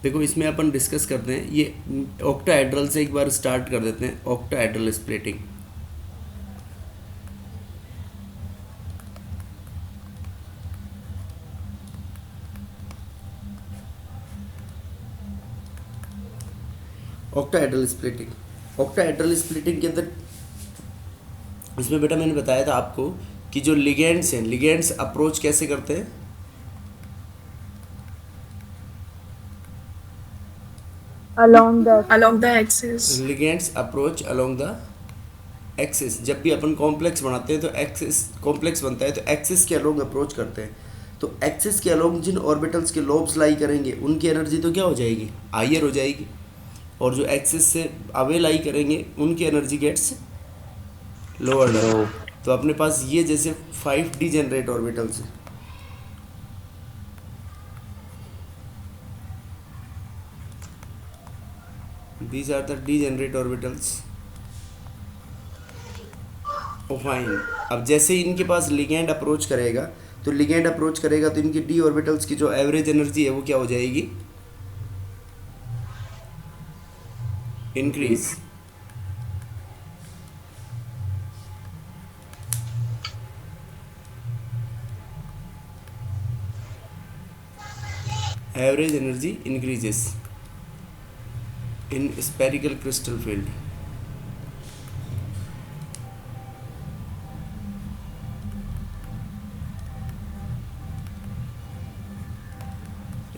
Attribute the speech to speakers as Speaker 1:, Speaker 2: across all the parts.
Speaker 1: देखो इसमें अपन डिस्कस करते हैं ये ऑक्टाहेड्रल से एक बार स्टार्ट कर देते हैं। Octahedral splitting, octahedral splitting, octahedral splitting के अंदर इसमें बेटा मैंने बताया था आपको कि जो लिगेंड्स हैं, लिगेंड्स अप्रोच कैसे करते हैं,
Speaker 2: along the axis.
Speaker 1: Ligands approach along the axis. जब भी अपन कॉम्प्लेक्स बनाते हैं तो एक्सिस कॉम्प्लेक्स बनता है तो एक्सिस के अलोंग अप्रोच करते हैं। तो एक्सिस के अलोंग जिन ऑर्बिटल्स के लोब्स लाई करेंगे उनकी एनर्जी तो क्या हो जाएगी, हायर हो जाएगी, और जो एक्सिस से अवे लाई करेंगे उनकी energy gets lower
Speaker 3: low.
Speaker 1: Down. तो अपने पास ये जैसे 5 डीजेनरेट ऑर्बिटल्स हैं, these are the degenerate orbitals fine. अब जैसे ही इनके पास लिगेंड अप्रोच करेगा तो लिगेंड अप्रोच करेगा तो इनकी डी ऑर्बिटल्स की जो एवरेज एनर्जी है वो क्या हो जाएगी, इंक्रीज। एवरेज एनर्जी इंक्रीजेस इन spherical crystal field.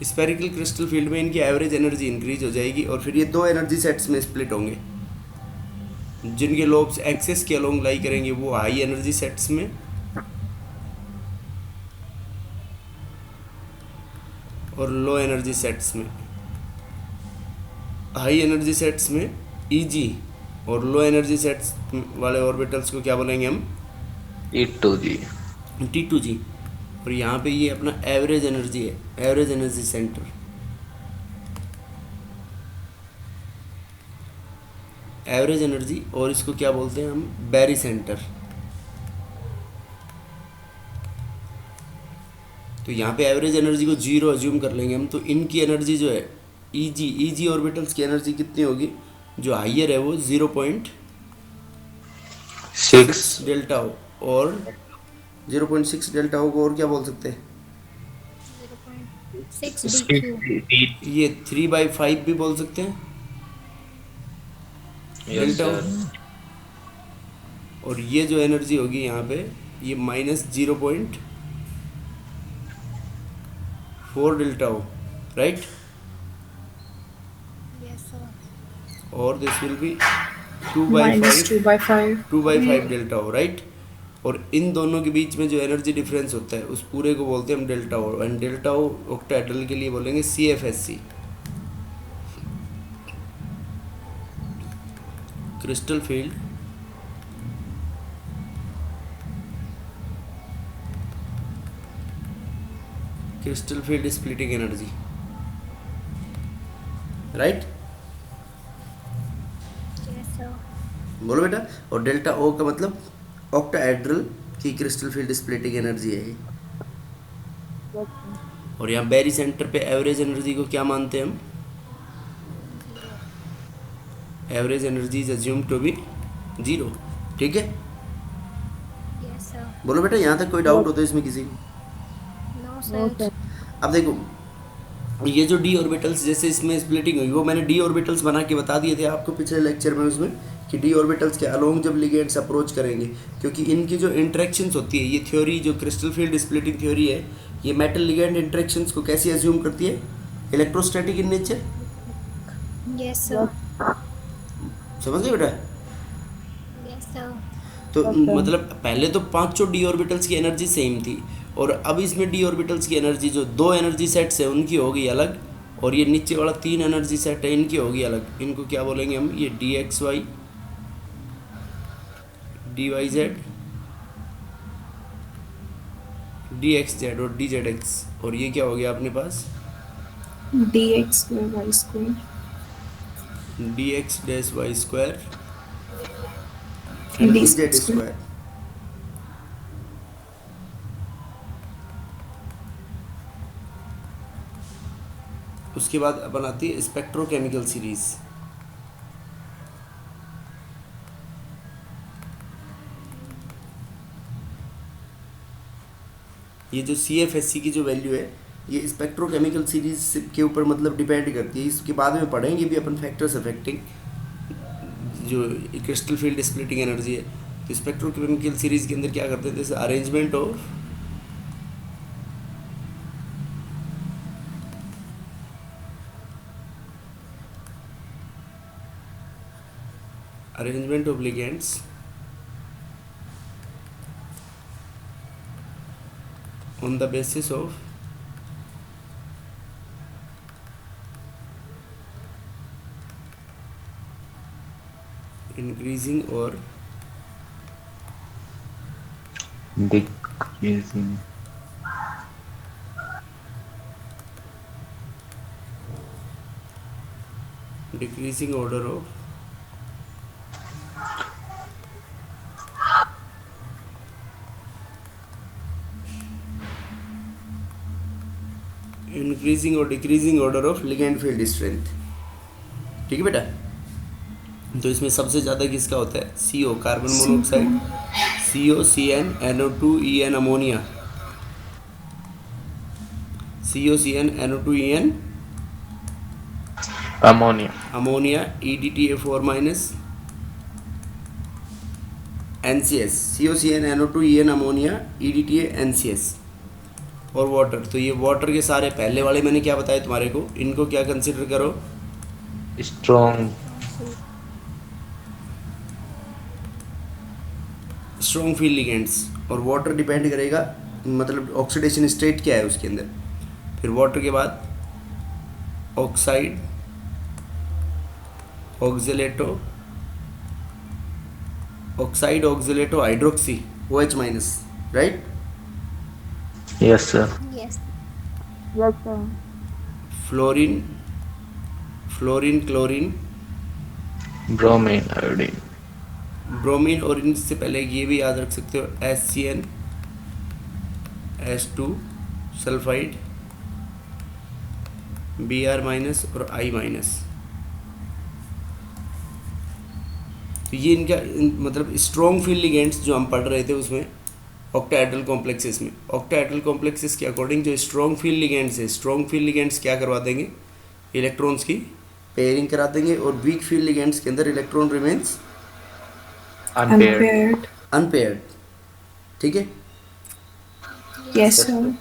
Speaker 1: Spherical crystal field में इनकी एवरेज एनर्जी इंक्रीज हो जाएगी और फिर ये दो एनर्जी सेट्स में स्प्लिट होंगे। जिनके लोब्स एक्सिस के अलोंग लाई करेंगे वो हाई एनर्जी सेट्स में, और लो एनर्जी सेट्स में। हाई एनर्जी सेट्स में ईजी और लो एनर्जी सेट्स वाले ऑर्बिटल्स को क्या बोलेंगे हम,
Speaker 3: E2G।
Speaker 1: T2G। और यहाँ पे ये अपना एवरेज एनर्जी है, average energy centre. Average energy, और इसको क्या बोलते हैं हम, बैरी सेंटर। तो यहाँ पे एवरेज एनर्जी को जीरो अज्यूम कर लेंगे हम, तो इनकी एनर्जी जो है ईजी ऑर्बिटल्स की एनर्जी कितनी होगी, जो हाइयर है वो 0.6
Speaker 3: 6।
Speaker 1: डेल्टा हो, और 0.6 डेल्टा हो को और क्या बोल सकते हैं,
Speaker 4: 0.6 DQ।
Speaker 1: ये 3/5 भी बोल सकते हैं
Speaker 3: यस
Speaker 1: डेल्टा हो।
Speaker 3: सर।
Speaker 1: और ये जो एनर्जी होगी यहाँ पे ये -0.4 डेल्टा हो, राइट।
Speaker 4: Yes, sir.
Speaker 1: और दिस विल बी 2/5,
Speaker 2: -2/5.
Speaker 1: 2/5 डेल्टा हो, राइट। और इन दोनों के बीच में जो एनर्जी डिफरेंस होता है उस पूरे को बोलते हैं हम delta O, and delta O octahedral के लिए बोलेंगे CFSC, crystal field crystal field splitting energy, right.
Speaker 4: Yes, sir.
Speaker 1: बोलो बेटा। और डेल्टा ओ का मतलब ऑक्टाहेड्रल की क्रिस्टल फील्ड स्प्लिटिंग एनर्जी है ये। और यहाँ बैरी सेंटर पे एवरेज एनर्जी को क्या मानते हैं हम, average energy is assume to be 0, ठीक है।
Speaker 4: Yes, sir.
Speaker 1: बोलो बेटा, यहाँ तक कोई डाउट हो तो इसमें किसी को।
Speaker 4: No, sir.
Speaker 1: अब देखो ये जो डी ऑर्बिटल्स जैसे इसमें स्प्लिटिंग हुई वो मैंने डी ऑर्बिटल्स बना के बता दिए थे आपको पिछले लेक्चर में, उसमें कि डी ऑर्बिटल्स के अलोंग जब लिगेंड्स अप्रोच करेंगे, क्योंकि इनकी जो इंटरेक्शंस होती है, ये थ्योरी जो क्रिस्टल फील्ड स्प्लिटिंग थ्योरी है, ये मेटल लिगेंड इंटरेक्शंस को कैसे अज्यूम करती है, electrostatic in nature.
Speaker 4: Yes, sir.
Speaker 1: समझ गए बेटा।
Speaker 4: Yes, sir.
Speaker 1: तो मतलब पहले तो पांचों डी ऑर्बिटल्स की एनर्जी सेम थी, और अब इसमें डी ऑर्बिटल्स की एनर्जी जो दो एनर्जी सेट्स है उनकी होगी अलग, और ये नीचे वाला 3 एनर्जी सेट है इनकी होगी अलग। इनको क्या बोलेंगे हम, ये DXY, DYZ, DXZ और DZX। और ये क्या हो गया अपने पास,
Speaker 2: dx square y square.
Speaker 1: DX-Y² and
Speaker 2: D
Speaker 1: DZ²। उसके बाद अपन आती है स्पेक्ट्रोकेमिकल सीरीज। ये जो CFSC की जो वैल्यू है ये स्पेक्ट्रोकेमिकल सीरीज के ऊपर मतलब डिपेंड करती है। इसके बाद में पढ़ेंगे भी अपन फैक्टर्स अफेक्टिंग जो क्रिस्टल फील्ड स्प्लिटिंग एनर्जी है। तो स्पेक्ट्रोकेमिकल सीरीज के अंदर क्या करते हैं, जैसे arrangement of ligands on the basis of increasing or
Speaker 3: decreasing
Speaker 1: decreasing order of increasing और decreasing order of ligand field strength. ठीक है बेटा। तो इसमें सबसे ज़्यादा किसका होता है, CO carbon monoxide, COCN NO2 ammonia, COCN NO2
Speaker 3: ammonia,
Speaker 1: ammonia, EDTA4 minus NCS, COCN NO2 ammonia, EDTA NCS और वाटर। तो ये वाटर के सारे पहले वाले मैंने क्या बताया तुम्हारे को, इनको क्या कंसिडर करो,
Speaker 3: strong
Speaker 1: स्ट्रॉन्ग फील्ड लिगेंड्स। और वाटर डिपेंड करेगा मतलब ऑक्सीडेशन स्टेट क्या है उसके अंदर। फिर वाटर के बाद oxide, oxalato hydroxy OH minus, right.
Speaker 3: yes sir,
Speaker 4: Yes.
Speaker 1: Fluorine, chlorine,
Speaker 3: bromine, iodine,
Speaker 1: bromine. और इनसे पहले ये भी याद रख सकते हो HCN H2 sulphide, Br minus और I माइनस। तो ये इनका मतलब स्ट्रॉन्ग फील्ड लिगेंड्स जो हम पढ़ रहे थे उसमें ऑक्टाहेड्रल कॉम्प्लेक्सेस में, ऑक्टाहेड्रल कॉम्प्लेक्सेस के अकॉर्डिंग जो स्ट्रॉन्ग फील्ड लिगेंड्स है, स्ट्रॉन्ग फील्ड लिगेंड्स क्या करवा देंगे, इलेक्ट्रॉन्स की पेयरिंग करा देंगे। और वीक फील्ड लिगेंड्स के अंदर electron remains
Speaker 3: unpaired,
Speaker 2: Unpaired.
Speaker 1: Unpaired. ठीक है।
Speaker 2: Yes, sir.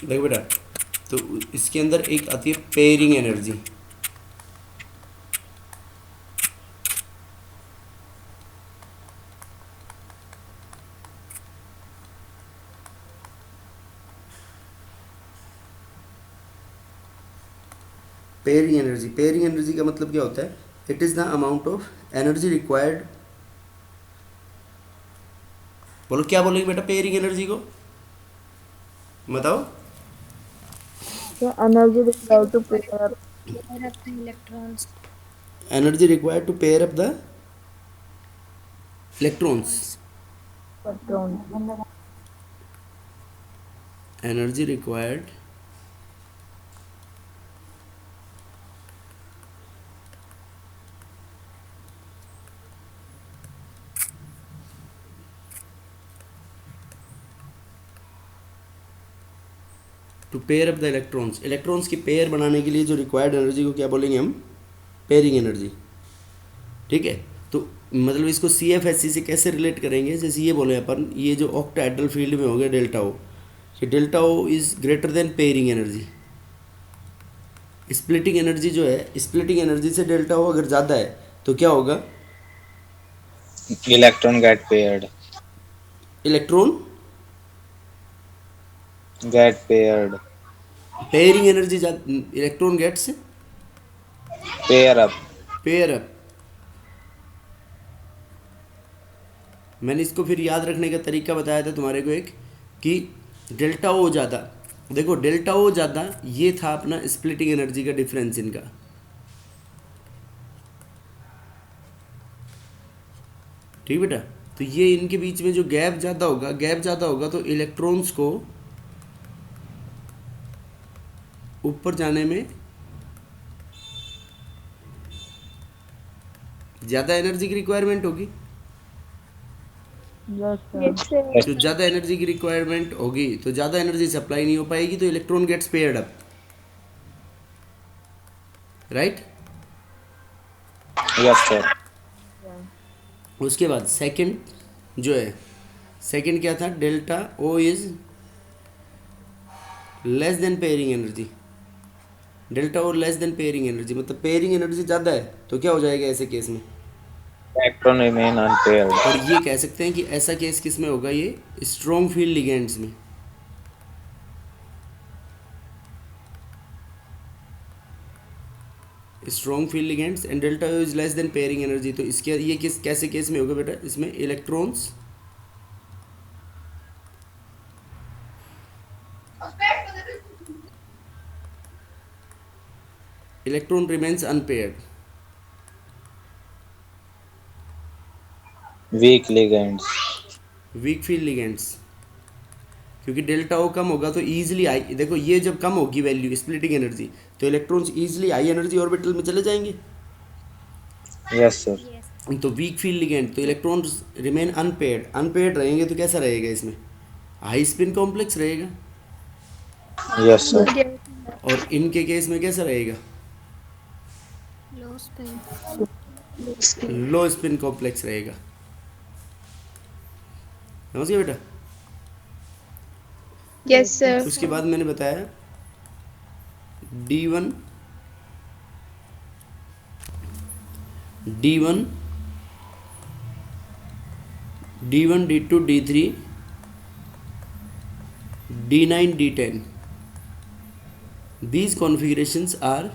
Speaker 1: देखो बेटा, तो इसके अंदर एक आती है पेयरिंग एनर्जी। पेयरिंग एनर्जी का मतलब क्या होता है, it is the amount of energy required. बोलो क्या बोलेंगे बेटा पेयरिंग एनर्जी को, बताओ।
Speaker 5: The energy required to pair
Speaker 4: Pair up the electrons.
Speaker 1: Energy required to pair up the electrons,
Speaker 5: electrons.
Speaker 1: Energy required to pair up the electrons. Electrons की pair बनाने के लिए जो रिक्वायर्ड एनर्जी को क्या बोलेंगे हम, पेयरिंग एनर्जी। ठीक है। तो मतलब इसको CFSC से कैसे रिलेट करेंगे, जैसे ये बोले अपन, ये जो ऑक्टाहेड्रल फील्ड में हो गया डेल्टा O, कि delta O is greater than pairing energy. Splitting energy जो है, स्प्लिटिंग एनर्जी से डेल्टा O अगर ज़्यादा है तो क्या होगा,
Speaker 6: electron
Speaker 1: electron
Speaker 6: get paired
Speaker 1: pairing energy, electron gets
Speaker 6: pair up
Speaker 1: pair up. मैंने इसको फिर याद रखने का तरीका बताया था तुम्हारे को एक, कि डेल्टा O ज़्यादा, देखो डेल्टा O ज़्यादा, ये था अपना स्प्लिटिंग एनर्जी का डिफरेंस इनका। ठीक बेटा। तो ये इनके बीच में जो गैप ज़्यादा होगा तो इलेक्ट्रॉन्स को ऊपर जाने में ज़्यादा एनर्जी की रिक्वायरमेंट होगी।
Speaker 5: Yes, sir.
Speaker 2: Yes, sir.
Speaker 1: जो ज़्यादा एनर्जी की रिक्वायरमेंट होगी तो ज़्यादा एनर्जी सप्लाई नहीं हो पाएगी, तो electron gets paired up, right.
Speaker 6: Yes, sir.
Speaker 1: उसके बाद सेकंड जो है, सेकंड क्या था, delta O is less than pairing energy. Delta O less than pairing energy मतलब पेयरिंग एनर्जी ज़्यादा है, तो क्या हो जाएगा ऐसे केस में।
Speaker 6: Electron remain unpaired.
Speaker 1: और ये कह सकते हैं कि ऐसा केस किस में होगा, ये स्ट्रॉन्ग फील्ड लिगेंड्स में। Strong field ligands and delta O is less than pairing energy, तो इसके ये किस कैसे केस में होगा बेटा, इसमें electrons electron remains unpaired.
Speaker 6: Weak ligands.
Speaker 1: Weak field ligands, क्योंकि डेल्टा ओ कम होगा तो ईजिली आई, देखो ये जब कम होगी वैल्यू स्प्लिटिंग एनर्जी तो electrons easily high energy orbital में चले जाएंगे।
Speaker 6: Yes, sir.
Speaker 1: तो वीक फील्ड लिगेंड तो इलेक्ट्रॉन्स रिमेन अनपेयर्ड, अनपेयर्ड रहेंगे तो कैसा रहेगा, इसमें हाई स्पिन कॉम्प्लेक्स रहेगा।
Speaker 6: Yes, sir.
Speaker 2: Yes.
Speaker 1: और इनके केस में कैसा रहेगा,
Speaker 4: लो स्पिन।
Speaker 1: लो स्पिन कॉम्प्लेक्स रहेगा। समझ गए बेटा।
Speaker 2: Yes, sir.
Speaker 1: उसके बाद मैंने बताया D1 D1 D1 D2 D3 D9 D10, these configurations are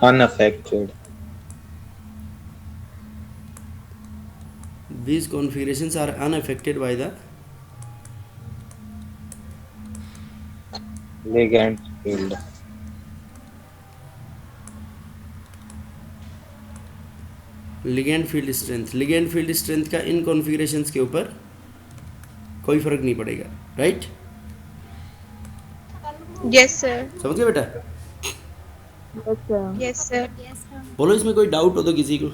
Speaker 6: Unaffected.
Speaker 1: these configurations are unaffected by the
Speaker 6: Ligand field.
Speaker 1: Ligand field strength. Ligand field strength का इन कॉन्फ़िगरेशंस के ऊपर कोई फर्क नहीं पड़ेगा, राइट।
Speaker 2: Yes, sir.
Speaker 1: समझ गए बेटा।
Speaker 5: Yes, sir.
Speaker 2: Yes, sir.
Speaker 4: Yes sir.
Speaker 1: बोलो इसमें कोई डाउट हो तो किसी को।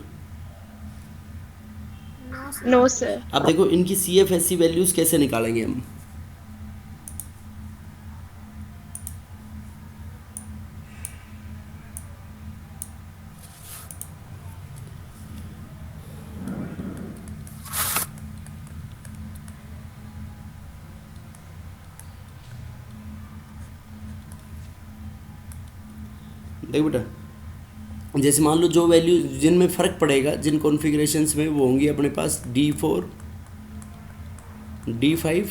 Speaker 4: No sir.
Speaker 2: No, sir.
Speaker 1: अब देखो इनकी CFSC वैल्यूज कैसे निकालेंगे हम। देखो बेटा, जैसे मान लो जो वैल्यू जिनमें फ़र्क पड़ेगा, जिन कॉन्फ़िगरेशंस में, वो होंगी अपने पास D4 D5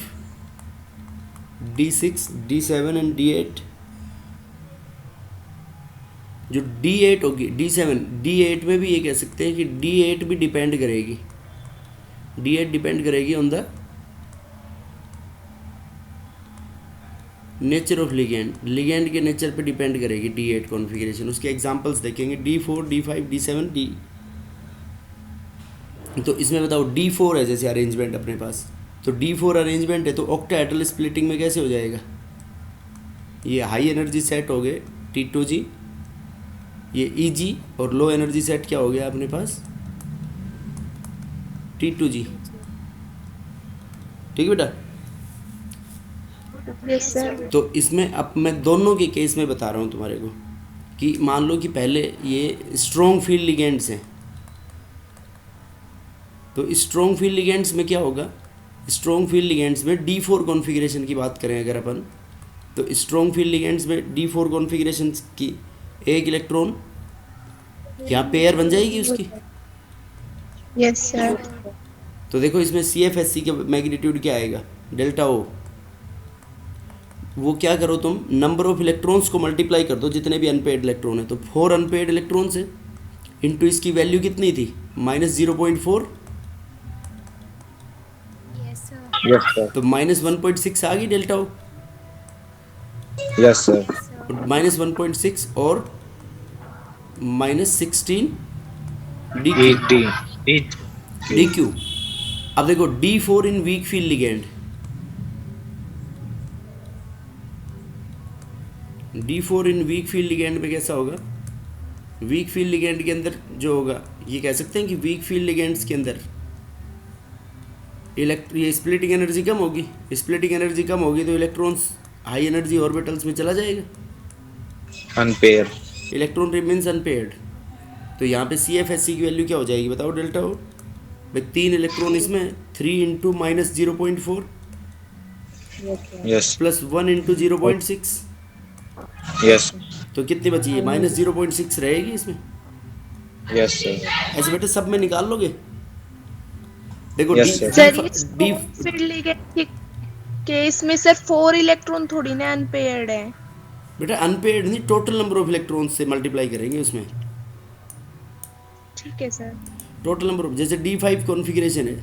Speaker 1: D6 D7 and D8। जो D8 होगी D7 D8 में भी ये कह सकते हैं कि D8 भी डिपेंड करेगी, D8 डिपेंड करेगी on the nature of ligand, ligand के नेचर पे डिपेंड करेगी D8 कॉन्फ़िगरेशन। उसके एग्जांपल्स देखेंगे D4 D5 D7 D। तो इसमें बताओ D4 है जैसे अरेंजमेंट अपने पास, तो D4 अरेंजमेंट है तो ऑक्टाहेड्रल स्प्लिटिंग में कैसे हो जाएगा, ये हाई एनर्जी सेट हो गए T2G, ये EG, और लो एनर्जी सेट क्या हो गया अपने पास T2G। ठीक है बेटा।
Speaker 2: Yes, sir.
Speaker 1: तो इसमें अब मैं दोनों के केस में बता रहा हूँ तुम्हारे को कि मान लो कि पहले ये स्ट्रॉन्ग फील्ड लिगेंड्स हैं, तो स्ट्रॉन्ग फील्ड लिगेंड्स में क्या होगा, स्ट्रॉन्ग फील्ड लिगेंड्स में D4 कॉन्फ़िगरेशन की बात करें अगर अपन, तो स्ट्रॉन्ग फील्ड लिगेंड्स में D4 कॉन्फ़िगरेशन की एक इलेक्ट्रॉन यहाँ पेयर बन जाएगी उसकी।
Speaker 2: Yes, sir.
Speaker 1: तो देखो इसमें CFSC का मैग्नीट्यूड क्या आएगा, डेल्टा O। वो क्या करो तुम, नंबर ऑफ इलेक्ट्रॉन्स को मल्टीप्लाई कर दो जितने भी अनपेड इलेक्ट्रॉन है, तो 4 अनपेड इलेक्ट्रॉन्स है इंटू इसकी वैल्यू कितनी थी -0.4,
Speaker 4: यस सर।
Speaker 6: Yes, sir.
Speaker 1: तो -1.6 आ गई डेल्टा ओ।
Speaker 6: Yes, sir.
Speaker 4: सर।
Speaker 1: -1.6 और -16 D Q.
Speaker 3: Eight.
Speaker 1: D Q. अब देखो D4 इन वीक फील्ड लिगेंड, D4 इन वीक फील्ड लिगेंड में कैसा होगा? वीक फील्ड लिगेंड के अंदर जो होगा, ये कह सकते हैं कि वीक फील्ड लिगेंड्स के अंदर ये स्प्लिटिंग एनर्जी कम होगी। स्प्लिटिंग एनर्जी कम होगी तो इलेक्ट्रॉन्स हाई एनर्जी ऑर्बिटल्स में चला जाएगा,
Speaker 6: Unpair.
Speaker 1: Electron remains unpaired. तो यहाँ पे CFSE की वैल्यू क्या हो जाएगी बताओ? डेल्टा हो भाई, 3 इलेक्ट्रॉन इसमें, 3 into -0.4
Speaker 6: Yes.
Speaker 1: Plus 1 into 0.6,
Speaker 6: Yes.
Speaker 1: तो कितनी बची है? -0.6 रहेगी इसमें।
Speaker 6: Yes, sir.
Speaker 1: ऐसे बेटे सब में निकाल लोगे। देखो
Speaker 6: Yes, sir.
Speaker 2: सर ये
Speaker 1: डी
Speaker 2: फील्ड लिगेंड के केस में सर 4 इलेक्ट्रॉन थोड़ी ना अनपेयर्ड है।
Speaker 1: बेटा अनपेयर्ड नहीं, टोटल नंबर ऑफ इलेक्ट्रॉन्स से मल्टीप्लाई करेंगे उसमें।
Speaker 2: ठीक है सर।
Speaker 1: टोटल नंबर ऑफ, जैसे D5 कॉन्फ़िगरेशन है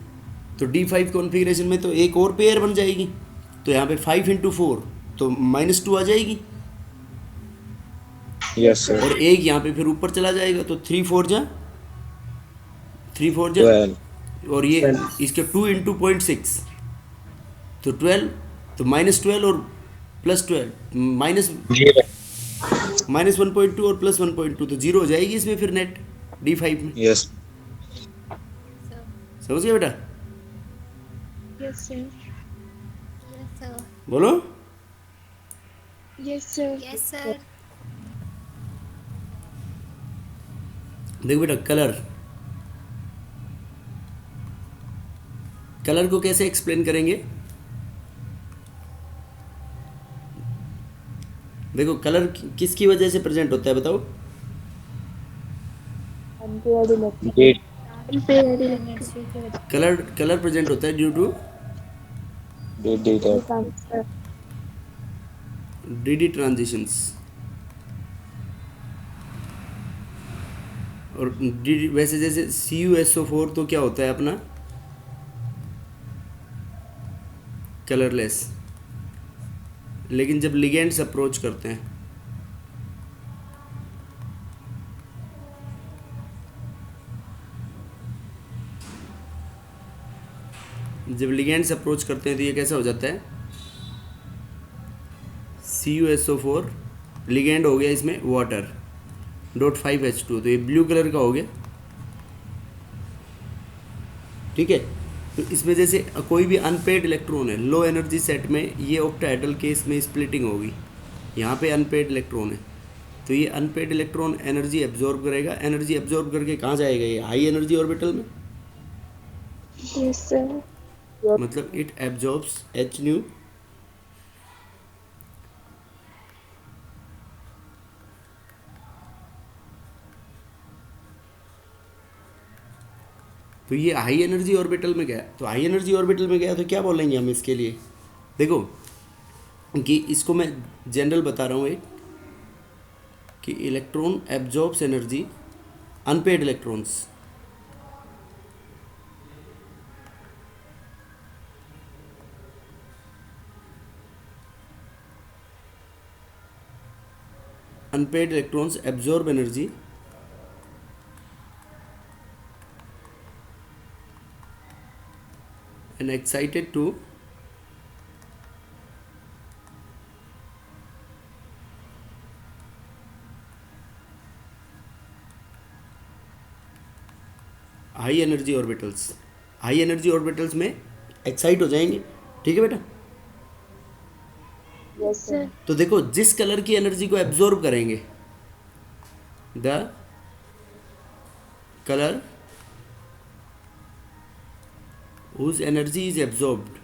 Speaker 1: तो D5 कॉन्फ़िगरेशन में तो एक और पेयर बन जाएगी, तो यहाँ पे 5 इंटू 4 तो -2 आ जाएगी,
Speaker 6: Yes, sir.
Speaker 1: और एक यहाँ पे फिर ऊपर चला जाएगा, तो 3 4 जा
Speaker 6: 12.
Speaker 1: और ये इसके 2 इंटू 0.6 तो 12, तो -12 और +12 -1.2 और +1.2 तो 0 हो जाएगी इसमें फिर नेट D5 में।
Speaker 6: Yes.
Speaker 1: समझ गए बेटा?
Speaker 2: Yes sir.
Speaker 4: Yes, sir.
Speaker 1: बोलो।
Speaker 2: Yes sir.
Speaker 4: Yes, sir.
Speaker 1: देखो बेटा, कलर को कैसे एक्सप्लेन करेंगे? देखो कलर किसकी वजह से प्रेजेंट होता है बताओ?
Speaker 5: Unpaired electron.
Speaker 6: Gate.
Speaker 2: Unpaired
Speaker 4: Energy.
Speaker 1: Colour present होता है due to
Speaker 6: Data.
Speaker 5: Transfer.
Speaker 1: DD transitions. और DD वैसे जैसे CuSO4 तो क्या होता है अपना? कलरलेस। लेकिन जब लिगेंड्स अप्रोच करते हैं, जब लिगेंड्स अप्रोच करते हैं तो ये कैसा हो जाता है? CuSO4 लिगेंड हो गया इसमें वाटर .5H2, तो ये ब्लू कलर का हो गया। ठीक है, तो इसमें जैसे कोई भी अनपेड इलेक्ट्रॉन है लो एनर्जी सेट में, ये ऑक्टाहेड्रल केस में स्प्लिटिंग होगी, यहाँ पे अनपेड इलेक्ट्रॉन है, तो ये अनपेड इलेक्ट्रॉन एनर्जी एब्जॉर्ब करेगा। एनर्जी एब्जॉर्ब करके कहाँ जाएगा? ये हाई एनर्जी ऑर्बिटल में,
Speaker 2: यस सर।
Speaker 1: मतलब इट एब्जॉर्ब्स H न्यू तो ये हाई एनर्जी ऑर्बिटल में गया। तो हाई एनर्जी ऑर्बिटल में गया तो क्या बोलेंगे हम इसके लिए? देखो कि इसको मैं जनरल बता रहा हूँ एक, कि electron absorbs energy unpaired electrons, unpaired electrons absorb energy and excited to high energy orbitals. High energy orbitals में एक्साइट हो जाएंगे। ठीक है बेटा?
Speaker 5: Yes, sir.
Speaker 1: तो देखो जिस कलर की एनर्जी को एब्जॉर्ब करेंगे, the colour whose energy is absorbed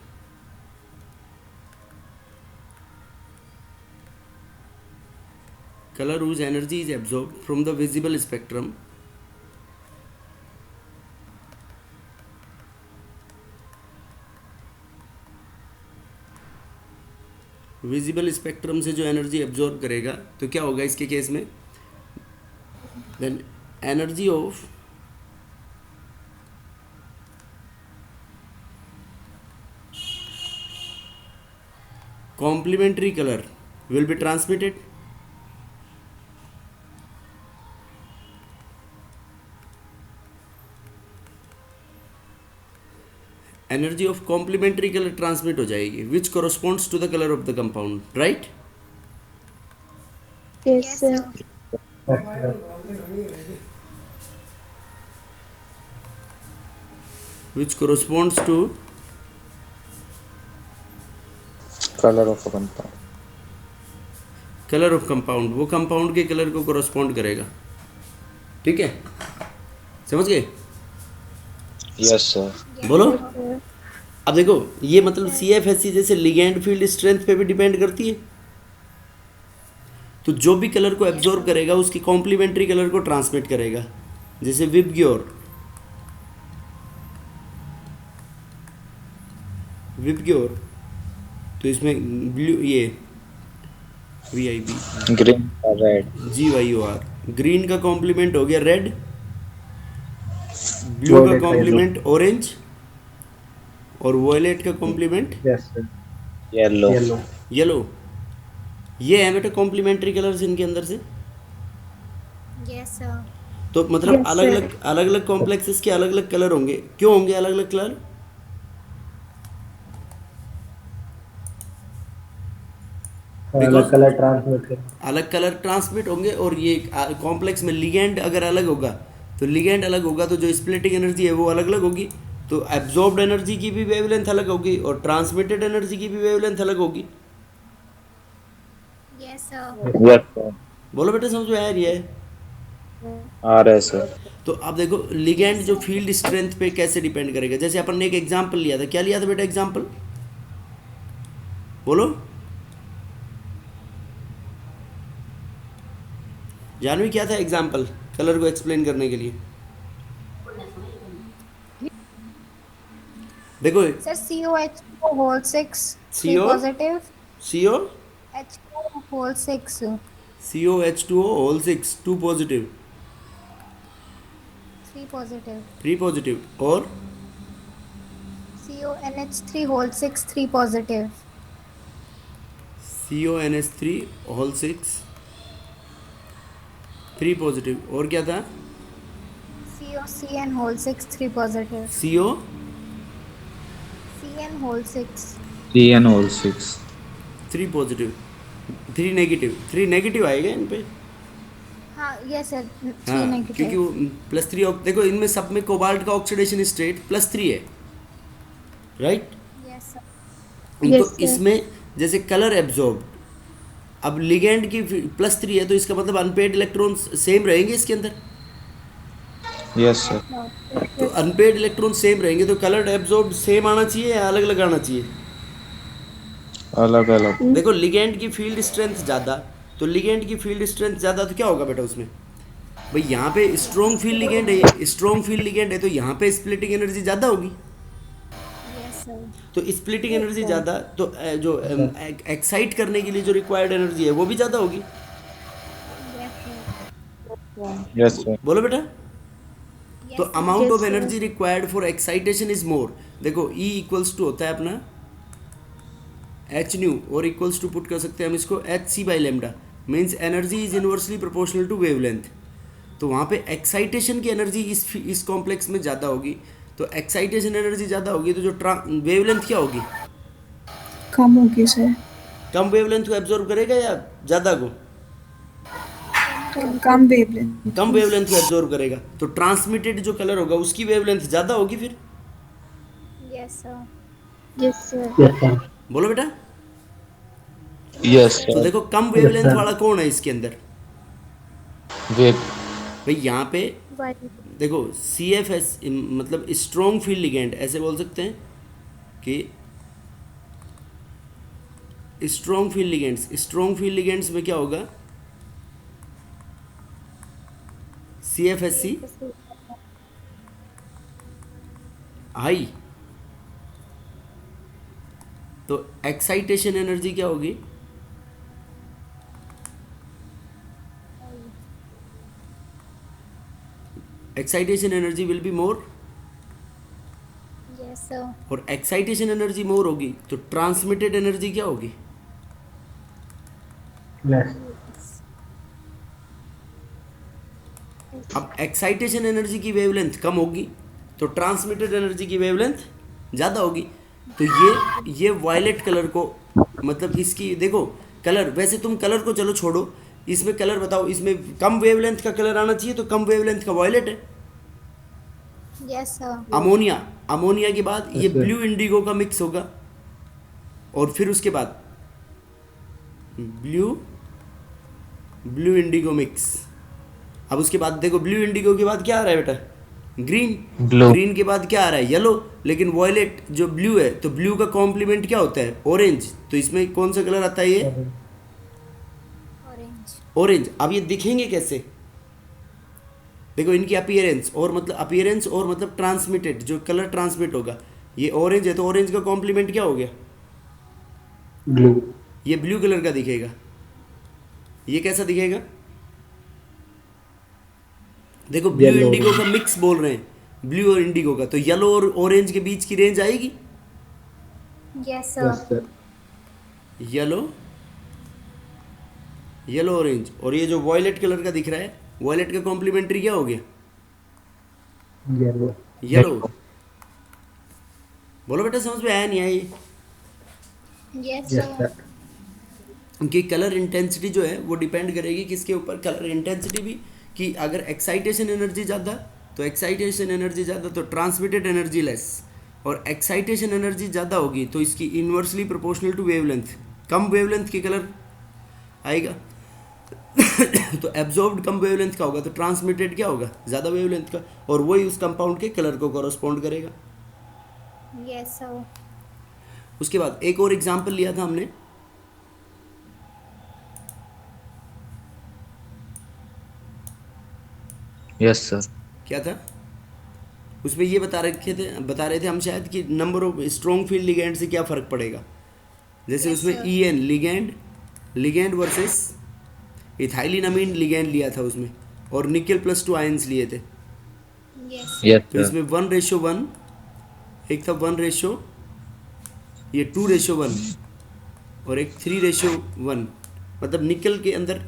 Speaker 1: color whose energy is absorbed from the visible spectrum visible spectrum से जो एनर्जी एब्जॉर्ब करेगा, तो क्या होगा इसके केस में? Then energy of complementary color will be transmitted energy of complementary colour transmit हो जाएगी which corresponds to the colour of the compound, right?
Speaker 2: Yes,
Speaker 4: Yes,
Speaker 2: sir.
Speaker 4: sir.
Speaker 1: Which corresponds to
Speaker 6: Color of a compound.
Speaker 1: Colour of compound, वो compound के colour को correspond करेगा, ठीक है? समझ गए?
Speaker 6: Yes, sir.
Speaker 1: बोलो। अब देखो ये मतलब CFSC जैसे लिगेंड फील्ड स्ट्रेंथ पे भी डिपेंड करती है, तो जो भी कलर को एब्जॉर्ब करेगा उसकी कॉम्प्लीमेंट्री कलर को ट्रांसमिट करेगा। जैसे विबग्योर तो इसमें ब्लू, ये VIB
Speaker 6: Green or red.
Speaker 1: GYOR, green का कॉम्प्लीमेंट हो गया रेड, ब्लू का कॉम्प्लीमेंट ऑरेंज और वॉयलेट का कॉम्प्लीमेंट
Speaker 6: Yellow.
Speaker 1: येलो। ये है बेटा कॉम्प्लीमेंट्री कलर्स इनके अंदर से।
Speaker 4: Yes, sir.
Speaker 1: तो मतलब
Speaker 2: Yes,
Speaker 1: अलग
Speaker 2: sir.
Speaker 1: अलग अलग कॉम्प्लेक्सेस के अलग अलग कलर होंगे। क्यों होंगे अलग अलग कलर?
Speaker 7: अलग कलर ट्रांसमिट कर
Speaker 1: अलग कलर ट्रांसमिट होंगे, और ये कॉम्प्लेक्स में लिगेंड अगर अलग होगा तो लिगेंड अलग होगा तो जो स्प्लिटिंग एनर्जी है वो अलग अलग होगी, तो एब्जॉर्ब्ड एनर्जी की भी वेवलेंथ अलग होगी और ट्रांसमिटेड एनर्जी की भी वेवलेंथ अलग होगी।
Speaker 4: Yes, sir.
Speaker 6: Yes, sir.
Speaker 1: बोलो बेटा, समझ में आ रही है?
Speaker 6: आ रहा है sir.
Speaker 1: तो अब देखो लिगेंड जो फील्ड स्ट्रेंथ पे कैसे डिपेंड करेगा। जैसे अपन ने एक एग्जांपल लिया था, क्या लिया था बेटा एग्जांपल? बोलो जानवी, क्या था एग्जांपल कलर को एक्सप्लेन करने के लिए? देखो
Speaker 4: Sir, COH whole 6, 3
Speaker 1: CO?
Speaker 4: positive,
Speaker 1: CO
Speaker 4: H2 whole 6,
Speaker 1: COH2O whole 6 2 positive
Speaker 4: 3 positive,
Speaker 1: 3 positive और
Speaker 4: CONH3 whole 6, 3 positive,
Speaker 1: CONH3 whole 6 3 positive और क्या था?
Speaker 4: COCN whole 6, 3 positive,
Speaker 1: CO
Speaker 4: CN whole 6,
Speaker 6: CN whole 6.
Speaker 1: 3 positive 3 negative 3 negative आएगा इन पे।
Speaker 4: हाँ yes sir, 3
Speaker 1: हाँ,
Speaker 4: negative.
Speaker 1: क्योंकि वो +3 देखो इनमें सब में कोबाल्ट का ऑक्सीडेशन स्टेट +3 है, राइट?
Speaker 4: Yes sir.
Speaker 1: तो
Speaker 2: Yes, sir.
Speaker 1: इसमें जैसे कलर एब्जॉर्ब, अब लिगेंड की +3 है तो इसका मतलब अनपेड इलेक्ट्रॉन्स सेम रहेंगे इसके अंदर।
Speaker 6: Yes, sir.
Speaker 1: तो अनपेड इलेक्ट्रॉन सेम रहेंगे तो कलर एब्जॉर्ब सेम आना चाहिए या अलग अलग आना चाहिए?
Speaker 6: अलग अलग.
Speaker 1: देखो लिगेंड की फील्ड स्ट्रेंथ ज़्यादा, तो लिगेंड की फील्ड स्ट्रेंथ ज़्यादा तो क्या होगा बेटा उसमें? भाई यहाँ पे स्ट्रॉन्ग फील्ड लिगेंड है, स्ट्रॉन्ग फील्ड लिगेंड है तो यहाँ पे स्प्लिटिंग एनर्जी ज़्यादा होगी।
Speaker 4: Yes sir.
Speaker 1: तो स्प्लिटिंग एनर्जी ज़्यादा तो जो एक्साइट करने के लिए जो रिक्वायर्ड एनर्जी है वो भी ज़्यादा होगी।
Speaker 4: Yes sir.
Speaker 6: Yes, sir.
Speaker 1: बोलो बेटा।
Speaker 4: Yes,
Speaker 1: तो
Speaker 4: sir.
Speaker 1: Amount
Speaker 2: Yes,
Speaker 1: of
Speaker 2: sir.
Speaker 1: Energy required for excitation is more. देखो E इक्वल्स टू होता है अपना h nu और इक्वल्स टू पुट कर सकते हैं हम इसको hc by lambda, means energy is inversely proportional to wavelength. तो वहाँ पे एक्साइटेशन की एनर्जी इस कॉम्प्लेक्स में ज़्यादा होगी, तो एक्साइटेशन एनर्जी ज़्यादा होगी तो जो वेवलेंथ क्या होगी?
Speaker 2: कम होगी सर।
Speaker 1: कम वेवलेंथ को एब्जॉर्ब करेगा या ज़्यादा को?
Speaker 2: कम वेवलेंथ।
Speaker 1: कम वेवलेंथ को एब्जॉर्ब करेगा, तो ट्रांसमिटेड जो कलर होगा उसकी वेवलेंथ ज़्यादा होगी फिर।
Speaker 4: Yes sir.
Speaker 2: Yes sir.
Speaker 7: Yes sir.
Speaker 1: बोलो बेटा।
Speaker 6: Yes,
Speaker 1: तो
Speaker 6: sir.
Speaker 1: देखो कम वेवलेंथ
Speaker 7: sir.
Speaker 1: वाला कौन है इसके अंदर?
Speaker 6: Wave.
Speaker 1: भाई यहाँ पे देखो CFS मतलब स्ट्रॉन्ग फील्ड लिगेंड, ऐसे बोल सकते हैं कि स्ट्रॉन्ग फील्ड लिगेंड्स में क्या होगा? CFSC हाई, तो एक्साइटेशन एनर्जी क्या होगी? Excitation energy will be more,
Speaker 4: Yes sir.
Speaker 1: और एक्साइटेशन एनर्जी मोर होगी तो ट्रांसमिटेड एनर्जी क्या होगी?
Speaker 7: लेस।
Speaker 1: अब एक्साइटेशन एनर्जी की वेवलेंथ कम होगी तो ट्रांसमिटेड एनर्जी की वेवलेंथ ज़्यादा होगी। तो ये वायलेट कलर को, मतलब इसकी देखो कलर, वैसे तुम कलर को चलो छोड़ो, इसमें कलर बताओ, इसमें कम वेवलेंथ का कलर आना चाहिए, तो कम वेवलेंथ का वायलेट है।
Speaker 4: Yes, sir.
Speaker 1: अमोनिया, अमोनिया के बाद ये
Speaker 7: Yes, sir.
Speaker 1: ब्लू इंडिगो का मिक्स होगा, और फिर उसके बाद ब्लू ब्लू इंडिगो मिक्स। अब उसके बाद देखो ब्लू इंडिगो के बाद क्या आ रहा है बेटा, ग्रीन।
Speaker 3: Blue.
Speaker 1: ग्रीन के बाद क्या आ रहा है, येलो। लेकिन वॉयलेट जो ब्लू है, तो ब्लू का कॉम्प्लीमेंट क्या होता है, ऑरेंज। तो इसमें कौन सा कलर आता है, ये
Speaker 4: Orange.
Speaker 1: ऑरेंज। अब ये दिखेंगे कैसे, देखो इनकी अपीयरेंस, और मतलब अपीयरेंस और मतलब ट्रांसमिटेड, जो कलर ट्रांसमिट होगा, ये ऑरेंज है तो ऑरेंज का कॉम्प्लीमेंट क्या हो गया,
Speaker 7: ब्लू।
Speaker 1: ये ब्लू कलर का दिखेगा। ये कैसा दिखेगा, देखो ब्लू
Speaker 7: Yellow.
Speaker 1: इंडिगो का मिक्स बोल रहे हैं, ब्लू और इंडिगो का, तो येलो और ऑरेंज के बीच की रेंज आएगी,
Speaker 4: Yes, sir.
Speaker 7: Yes sir.
Speaker 1: Yellow yellow orange. और ये जो वॉयलेट कलर का दिख रहा है, वॉयलेट का कॉम्प्लीमेंट्री क्या हो गया,
Speaker 7: येलो।
Speaker 1: येलो। बोलो बेटा, समझ में आया नहीं आया ये,
Speaker 4: Yes,
Speaker 7: यस
Speaker 4: sir.
Speaker 7: सर।
Speaker 1: उनकी कलर इंटेंसिटी जो है वो डिपेंड करेगी किसके ऊपर, कलर इंटेंसिटी भी, कि अगर एक्साइटेशन एनर्जी ज़्यादा तो एक्साइटेशन एनर्जी ज़्यादा तो ट्रांसमिटेड एनर्जी लेस, और एक्साइटेशन एनर्जी ज़्यादा होगी तो इसकी इन्वर्सली प्रोपोर्शनल टू वेवलेंथ, कम वेवलेंथ के कलर आएगा। तो एब्जॉर्ब्ड कम वेवलेंथ का होगा तो ट्रांसमिटेड क्या होगा, ज़्यादा वेवलेंथ का, और वही उस कंपाउंड के कलर को कॉरस्पॉन्ड करेगा।
Speaker 4: Yes, sir.
Speaker 1: उसके बाद एक और एग्जाम्पल लिया था हमने,
Speaker 3: Yes, sir.
Speaker 1: क्या था उसमें, ये बता रहे थे हम शायद कि number of strong field ligand से क्या फ़र्क पड़ेगा। जैसे
Speaker 4: Yes,
Speaker 1: उसमें
Speaker 4: sir.
Speaker 1: EN ligand versus ethylene amine ligand लिया था उसमें, और निकल +2 आयंस लिए थे।
Speaker 4: Yes.
Speaker 3: Yes,
Speaker 1: तो
Speaker 3: sir.
Speaker 1: इसमें 1:1, एक था 1:, ये 2:1, और एक 3:1, मतलब निकल के अंदर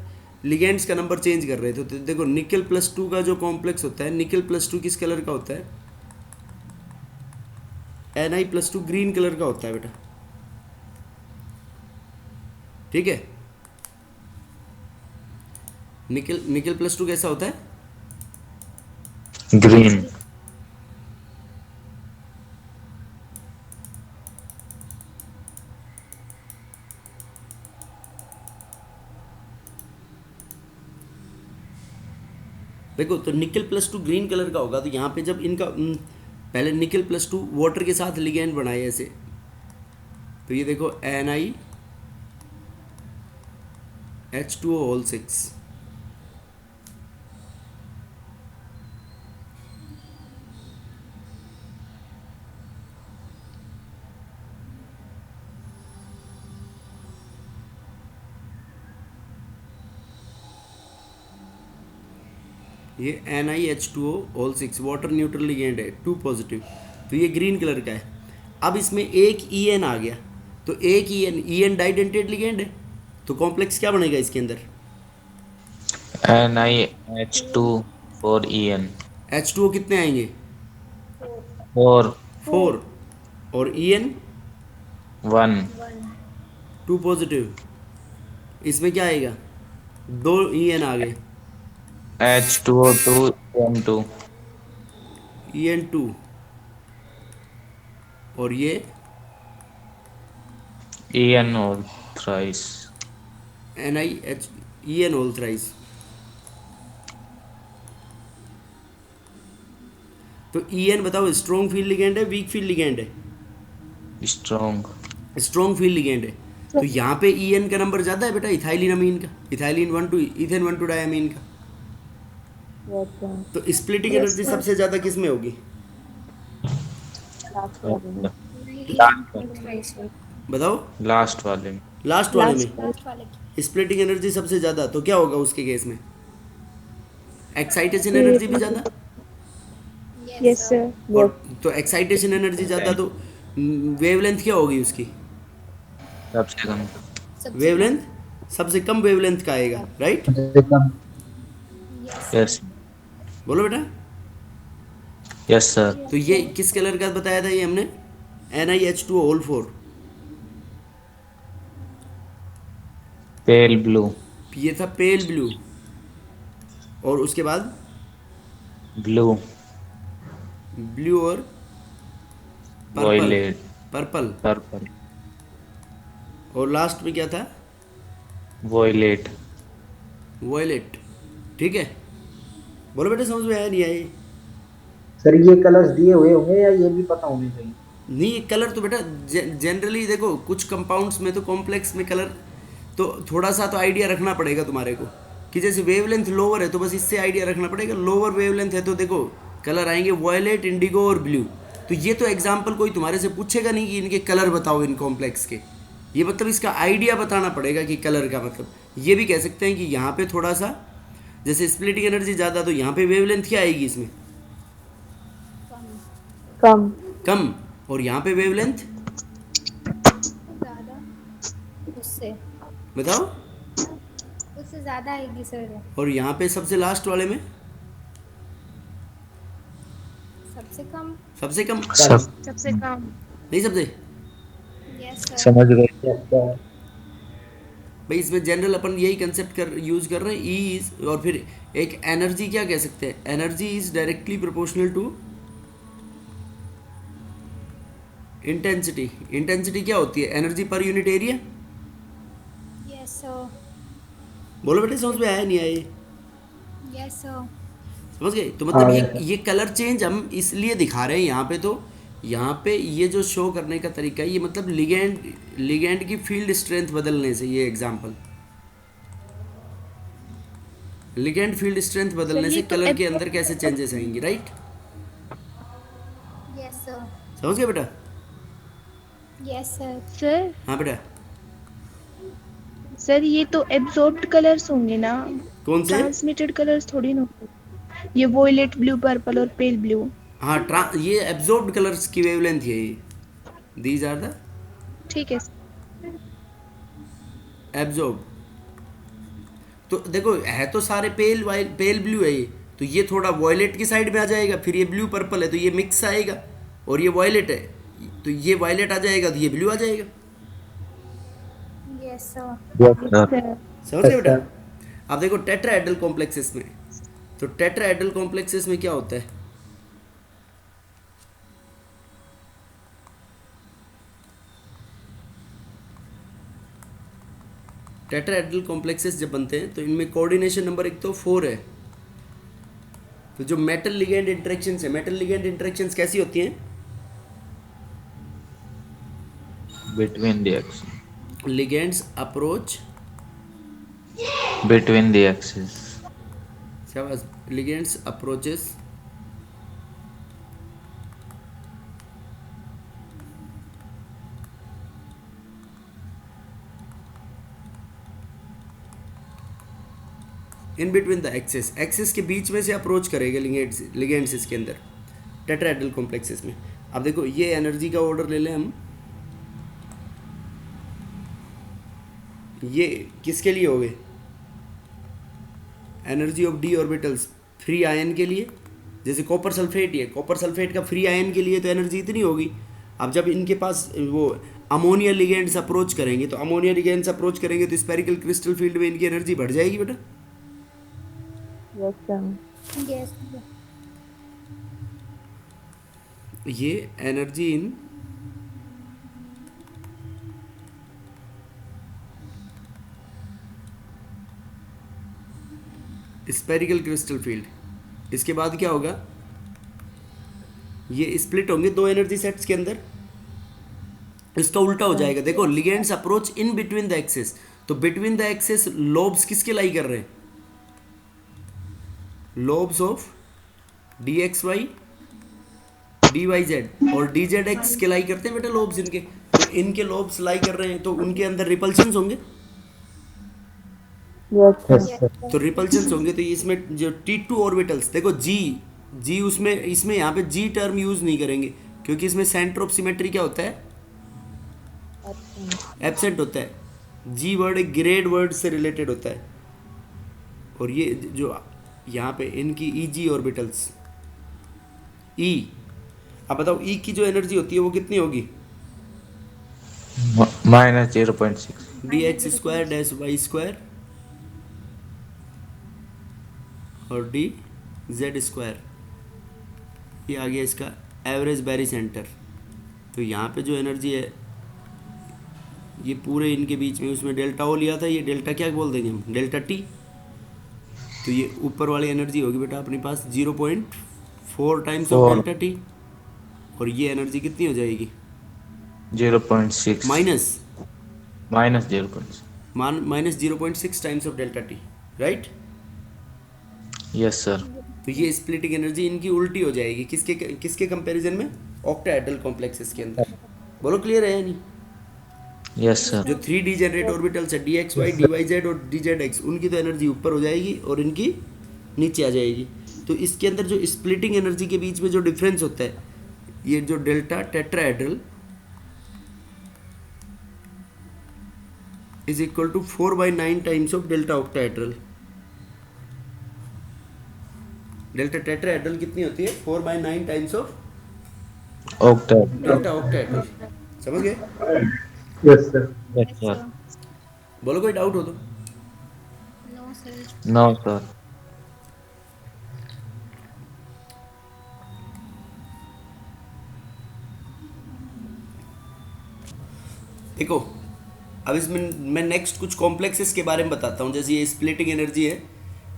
Speaker 1: लिगेंड्स का नंबर चेंज कर रहे थे। तो देखो निकल +2 का जो कॉम्प्लेक्स होता है, निकल +2 किस कलर का होता है, Ni+2 ग्रीन कलर का होता है बेटा, ठीक है। निकल +2 कैसा होता है,
Speaker 3: Green.
Speaker 1: देखो तो निकल +2 ग्रीन कलर का होगा, तो यहाँ पे जब इनका पहले निकल +2 वाटर के साथ लिगेंड बनाए ऐसे, तो ये देखो NiH2O6, ये NiH2O6 वाटर न्यूट्रल लिगेंड है, 2 पॉजिटिव, तो ये ग्रीन कलर का है। अब इसमें एक EN आ गया, तो एक EN डाइडेंटेड लिगेंड है, तो कॉम्प्लेक्स क्या बनेगा इसके अंदर,
Speaker 3: NiH2 for En.
Speaker 1: H2O कितने आएंगे,
Speaker 3: 4
Speaker 1: 4, और EN
Speaker 3: 1.
Speaker 1: 2 पॉजिटिव, इसमें क्या आएगा, 2 EN आ गए,
Speaker 3: H2O2 En2.
Speaker 1: EN2, और ये
Speaker 3: En all thrice.
Speaker 1: NiH EN whole thrice. तो EN बताओ स्ट्रॉन्ग फील्ड लिगेंड है, वीक फील्ड लिगेंड है,
Speaker 3: Strong.
Speaker 1: स्ट्रॉन्ग फील्ड लिगेंड है। तो यहाँ पे EN का नंबर ज़्यादा है बेटा इथाइलिन अमीन का, इथाइलिन 1 2 इथेन 1 2 डायमीन का।
Speaker 5: Yes, sir.
Speaker 1: तो स्प्लिटिंग एनर्जी सबसे ज़्यादा किस में होगी, बताओ,
Speaker 3: Last वाले में.
Speaker 1: लास्ट वाले में
Speaker 4: Last वाले की.
Speaker 1: स्प्लिटिंग एनर्जी सबसे ज़्यादा, तो क्या होगा उसके केस में, एक्साइटेशन एनर्जी भी ज़्यादा,
Speaker 5: Yes, sir.
Speaker 1: और तो एक्साइटेशन एनर्जी ज़्यादा, तो वेवलेंथ क्या होगी उसकी,
Speaker 3: सबसे कम.
Speaker 4: सबसे
Speaker 1: वेवलेंथ सबसे कम वेवलेंथ का आएगा, राइट।
Speaker 7: एकदम।
Speaker 3: Yes.
Speaker 1: बोलो बेटा,
Speaker 3: Yes, sir.
Speaker 1: तो ये किस कलर का बताया था ये हमने, NiH2 होल 4,
Speaker 6: Pale blue.
Speaker 1: ये था पेल ब्लू, और उसके बाद
Speaker 3: Blue.
Speaker 1: ब्लू और पर्पल,
Speaker 3: Violet.
Speaker 1: Purple,
Speaker 3: Purple.
Speaker 1: और लास्ट में क्या था?
Speaker 3: Violet.
Speaker 1: वॉयलेट। ठीक है, बोलो बेटे, समझ में आया नहीं आया?
Speaker 7: सर ये कलर्स दिए हुए होंगे या ये भी पता होने चाहिए?
Speaker 1: नहीं, कलर तो बेटा जनरली देखो, कुछ कंपाउंड्स में तो कॉम्प्लेक्स में कलर तो थोड़ा सा तो आइडिया रखना पड़ेगा तुम्हारे को, कि जैसे वेवलेंथ लोअर है तो बस इससे आइडिया रखना पड़ेगा। लोअर वेवलेंथ है तो देखो कलर आएंगे वॉयलेट, इंडिगो और ब्लू। तो ये तो एग्जाम्पल कोई तुम्हारे से पूछेगा नहीं कि इनके कलर बताओ इन कॉम्प्लेक्स के, ये मतलब इसका आइडिया बताना पड़ेगा कि कलर का मतलब। ये भी कह सकते हैं कि यहाँ पे थोड़ा सा जैसे स्प्लिटिंग एनर्जी ज़्यादा, तो यहाँ पे वेवलेंथ क्या आएगी इसमें?
Speaker 5: कम।
Speaker 1: कम। और यहाँ पे वेवलेंथ
Speaker 4: ज़्यादा, उससे
Speaker 1: बताओ।
Speaker 4: उससे ज़्यादा आएगी सर।
Speaker 1: और यहाँ पे सबसे लास्ट वाले में
Speaker 4: सबसे कम।
Speaker 1: सबसे कम,
Speaker 3: सब
Speaker 2: सबसे कम।
Speaker 1: नहीं सबसे।
Speaker 4: Yes sir.
Speaker 3: समझ गए।
Speaker 1: भाई इसमें जनरल अपन यही कंसेप्ट कर यूज कर रहे हैं, ई इज, और फिर एक एनर्जी क्या कह सकते हैं? Energy is directly proportional to intensity. Intensity क्या होती है? Energy per unit area.
Speaker 4: Yes sir.
Speaker 1: बोलो बेटे, समझ में आया नहीं आया?
Speaker 4: Yes sir.
Speaker 1: समझ गए? तो मतलब
Speaker 7: हाँ,
Speaker 1: ये कलर चेंज हम इसलिए दिखा रहे हैं यहाँ पे। तो यहाँ पे ये जो शो करने का तरीका है, ये मतलब लिगेंड की फील्ड स्ट्रेंथ बदलने से, ये एग्जांपल, लिगेंड फील्ड स्ट्रेंथ बदलने से
Speaker 2: चलिए, तो
Speaker 1: कलर के अंदर कैसे चेंजेस आएंगे, राइट?
Speaker 4: Yes sir.
Speaker 1: समझ गए बेटा?
Speaker 4: Yes sir.
Speaker 2: सर
Speaker 1: हाँ बेटा।
Speaker 2: सर ये तो एब्जॉर्ब्ड कलर्स होंगे ना,
Speaker 1: कौन से?
Speaker 2: ट्रांसमिटेड कलर्स थोड़ी ना होंगे। ये वॉयलेट, ब्लू, पर्पल और पेल ब्लू।
Speaker 1: हाँ, ये एब्जॉर्ब्ड कलर्स की वेवलेंथ है ये। दीज आर द
Speaker 2: ठीक है।
Speaker 1: एब्जॉर्ब। तो देखो है तो सारे पेल ब्लू है ये, तो ये थोड़ा वॉयलेट की साइड में आ जाएगा, फिर ये ब्लू पर्पल है तो ये मिक्स आएगा, और ये वॉयलेट है तो ये वॉयलेट आ जाएगा, तो ये ब्लू आ जाएगा।
Speaker 4: Yes sir.
Speaker 2: सर
Speaker 1: समझ गए बेटा? अब देखो टेट्राहेड्रल कॉम्प्लेक्सेस में, तो टेट्राहेड्रल कॉम्प्लेक्सेस में क्या होता है? टेट्राहेड्रल कॉम्प्लेक्सेस जब बनते हैं तो इनमें कोऑर्डिनेशन नंबर एक तो 4 है। तो जो मेटल लिगेंड इंटरेक्शंस है, मेटल लिगेंड इंटरेक्शंस कैसी होती हैं?
Speaker 3: between the axis.
Speaker 1: Ligands approach,
Speaker 3: Between the axis.
Speaker 1: शाबाश, ligands approaches in between the axes, axes के बीच में से अप्रोच करेगा लिगेंड्स इसके अंदर टेट्राहेड्रल कॉम्प्लेक्सेस में। अब देखो ये एनर्जी का ऑर्डर ले लें हम, ये किसके लिए हो गए? Energy of D orbitals free ion के लिए। जैसे कॉपर सल्फेट, ये कॉपर सल्फेट का फ्री आयन के लिए तो एनर्जी इतनी होगी। अब जब इनके पास वो अमोनिया लिगेंड्स अप्रोच करेंगे, तो अमोनिया लिगेंड्स अप्रोच करेंगे तो स्फेरिकल क्रिस्टल फील्ड में इनकी एनर्जी बढ़ जाएगी बेटा।
Speaker 5: Yes sir.
Speaker 4: यस।
Speaker 1: ये energy in spherical crystal field. इसके बाद क्या होगा? ये स्प्लिट होंगे दो एनर्जी सेट्स के अंदर। इसका उल्टा हो जाएगा। देखो ligands approach in between the axes, तो बिटवीन द एक्सेस लोब्स किसके लाई कर रहे हैं? Lobes of d x y, d y z और डी जेड एक्स के लाई करते हैं बेटा लोब्स इनके। तो इनके लोब्स लाई कर रहे हैं तो उनके अंदर रिपल्शंस होंगे।
Speaker 5: Yes sir.
Speaker 1: तो रिपल्शंस होंगे तो इसमें जो T2 ऑर्बिटल्स, देखो जी उसमें, इसमें यहाँ पे जी टर्म यूज नहीं करेंगे क्योंकि इसमें सेंटर ऑफ सिमेट्री क्या होता है? एब्सेंट होता है। जी वर्ड एक ग्रेड वर्ड से रिलेटेड होता है। और ये जो यहाँ पे इनकी EG ऑर्बिटल्स, E, अब बताओ E की जो एनर्जी होती है वो कितनी होगी?
Speaker 3: Minus 0.6.
Speaker 1: D x square dash y square और डी जेड स्क्वायर, ये आ गया इसका एवरेज बैरी सेंटर। तो यहाँ पे जो एनर्जी है ये पूरे इनके बीच में, उसमें डेल्टा ओ लिया था, ये डेल्टा क्या बोल देंगे हम, डेल्टा टी। तो ये ऊपर वाली एनर्जी होगी बेटा अपने पास 0.4 टाइम्स ऑफ
Speaker 3: 4.
Speaker 1: डेल्टा टी, और ये एनर्जी कितनी हो जाएगी
Speaker 3: 0.6.
Speaker 1: Minus
Speaker 3: Minus 0.6.
Speaker 1: Minus 0.6 times of delta T, right.
Speaker 3: Yes, sir.
Speaker 1: तो ये स्प्लिटिंग एनर्जी इनकी उल्टी हो जाएगी, किसके किसके कंपैरिजन में, ऑक्टाहेड्रल कॉम्प्लेक्सेस के अंदर। बोलो क्लियर है या नहीं।
Speaker 3: Yes, sir.
Speaker 1: जो 3 डीजेनरेट ऑर्बिटल्स है d x y d y z और डी जेड एक्स, उनकी तो एनर्जी ऊपर हो जाएगी और इनकी नीचे आ जाएगी। तो इसके अंदर जो स्प्लिटिंग एनर्जी के बीच में जो डिफरेंस होता है, ये जो delta tetrahedral is equal to 4/9 times of delta octahedral. Delta tetrahedral कितनी होती है 4/9 times of
Speaker 3: Octet.
Speaker 1: Delta octahedral. समझ गए।
Speaker 7: Yes sir.
Speaker 3: Yes, sir.
Speaker 1: बोलो कोई डाउट हो तो।
Speaker 4: No, sir.
Speaker 3: No, sir.
Speaker 1: देखो अब इसमें मैं नेक्स्ट कुछ कॉम्प्लेक्सेस के बारे में बताता हूँ। जैसे ये स्प्लिटिंग एनर्जी है,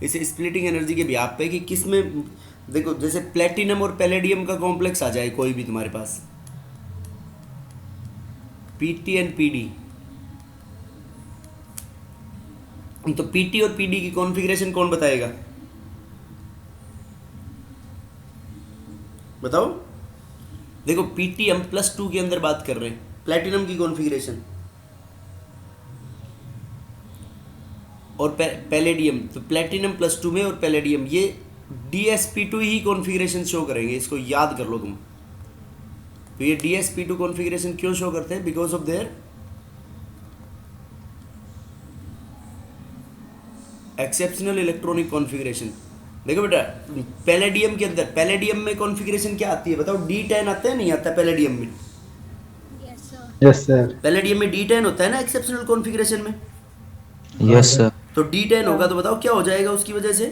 Speaker 1: इसे स्प्लिटिंग एनर्जी के बिहाफ पे कि किस में, देखो जैसे प्लेटिनम और पैलेडियम का कॉम्प्लेक्स आ जाए कोई भी तुम्हारे पास, पीटी एंड पीडी, तो पीटी और पीडी की कॉन्फ़िगरेशन कौन बताएगा, बताओ। देखो पीटी हम +2 के अंदर बात कर रहे हैं, प्लेटिनम की कॉन्फ़िगरेशन और पैलेडियम, तो प्लेटिनम +2 में और पैलेडियम ये DsP2 ही कॉन्फ़िगरेशन शो करेंगे, इसको याद कर लो तुम। तो ये DsP2 कॉन्फ़िगरेशन क्यों शो करते हैं, because of their exceptional electronic configuration. देखो बेटा पैलेडियम के अंदर, पैलेडियम में कॉन्फ़िगरेशन क्या आती है बताओ, D10 आता है नहीं आता पैलेडियम में,
Speaker 4: Yes, sir.
Speaker 7: Yes sir.
Speaker 1: Palladium में D10 होता है ना एक्सेप्शनल कॉन्फ़िगरेशन में।
Speaker 3: Yes, sir.
Speaker 1: तो D10 होगा तो बताओ क्या हो जाएगा उसकी वजह से,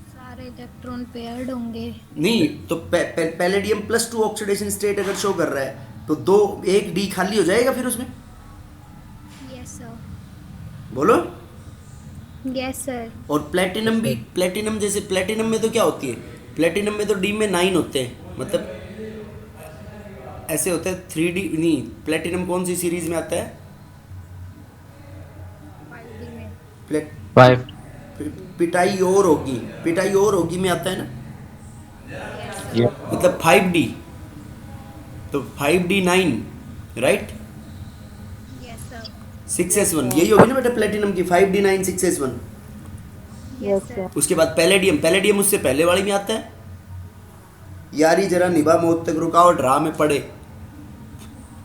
Speaker 4: सारे इलेक्ट्रॉन पेयर्ड होंगे।
Speaker 1: नहीं तो पैलेडियम +2 ऑक्सीडेशन स्टेट अगर शो कर रहा है तो एक D खाली हो जाएगा फिर उसमें,
Speaker 4: Yes, sir.
Speaker 1: बोलो।
Speaker 4: Yes, sir.
Speaker 1: और प्लेटिनम भी, प्लेटिनम जैसे प्लेटिनम में तो क्या होती है, प्लेटिनम में तो D में 9 होते हैं, मतलब ऐसे होता है 3D नहीं, प्लेटिनम कौन सी सीरीज में आता है,
Speaker 4: 5D में।
Speaker 1: प्लेट
Speaker 3: 5.
Speaker 1: पिटाई और होगी में आता है ना,
Speaker 3: Yeah.
Speaker 1: मतलब 5D, तो 5D 9 right,
Speaker 4: Yes, sir.
Speaker 1: 6s1 यही होगी ना बेटा प्लेटिनम की, 5D 9 6s1।
Speaker 4: Yes, sir.
Speaker 1: उसके बाद पैलेडियम उससे पहले वाली में आता है, यारी जरा निभा मौत तक रुकावट राह में पड़े,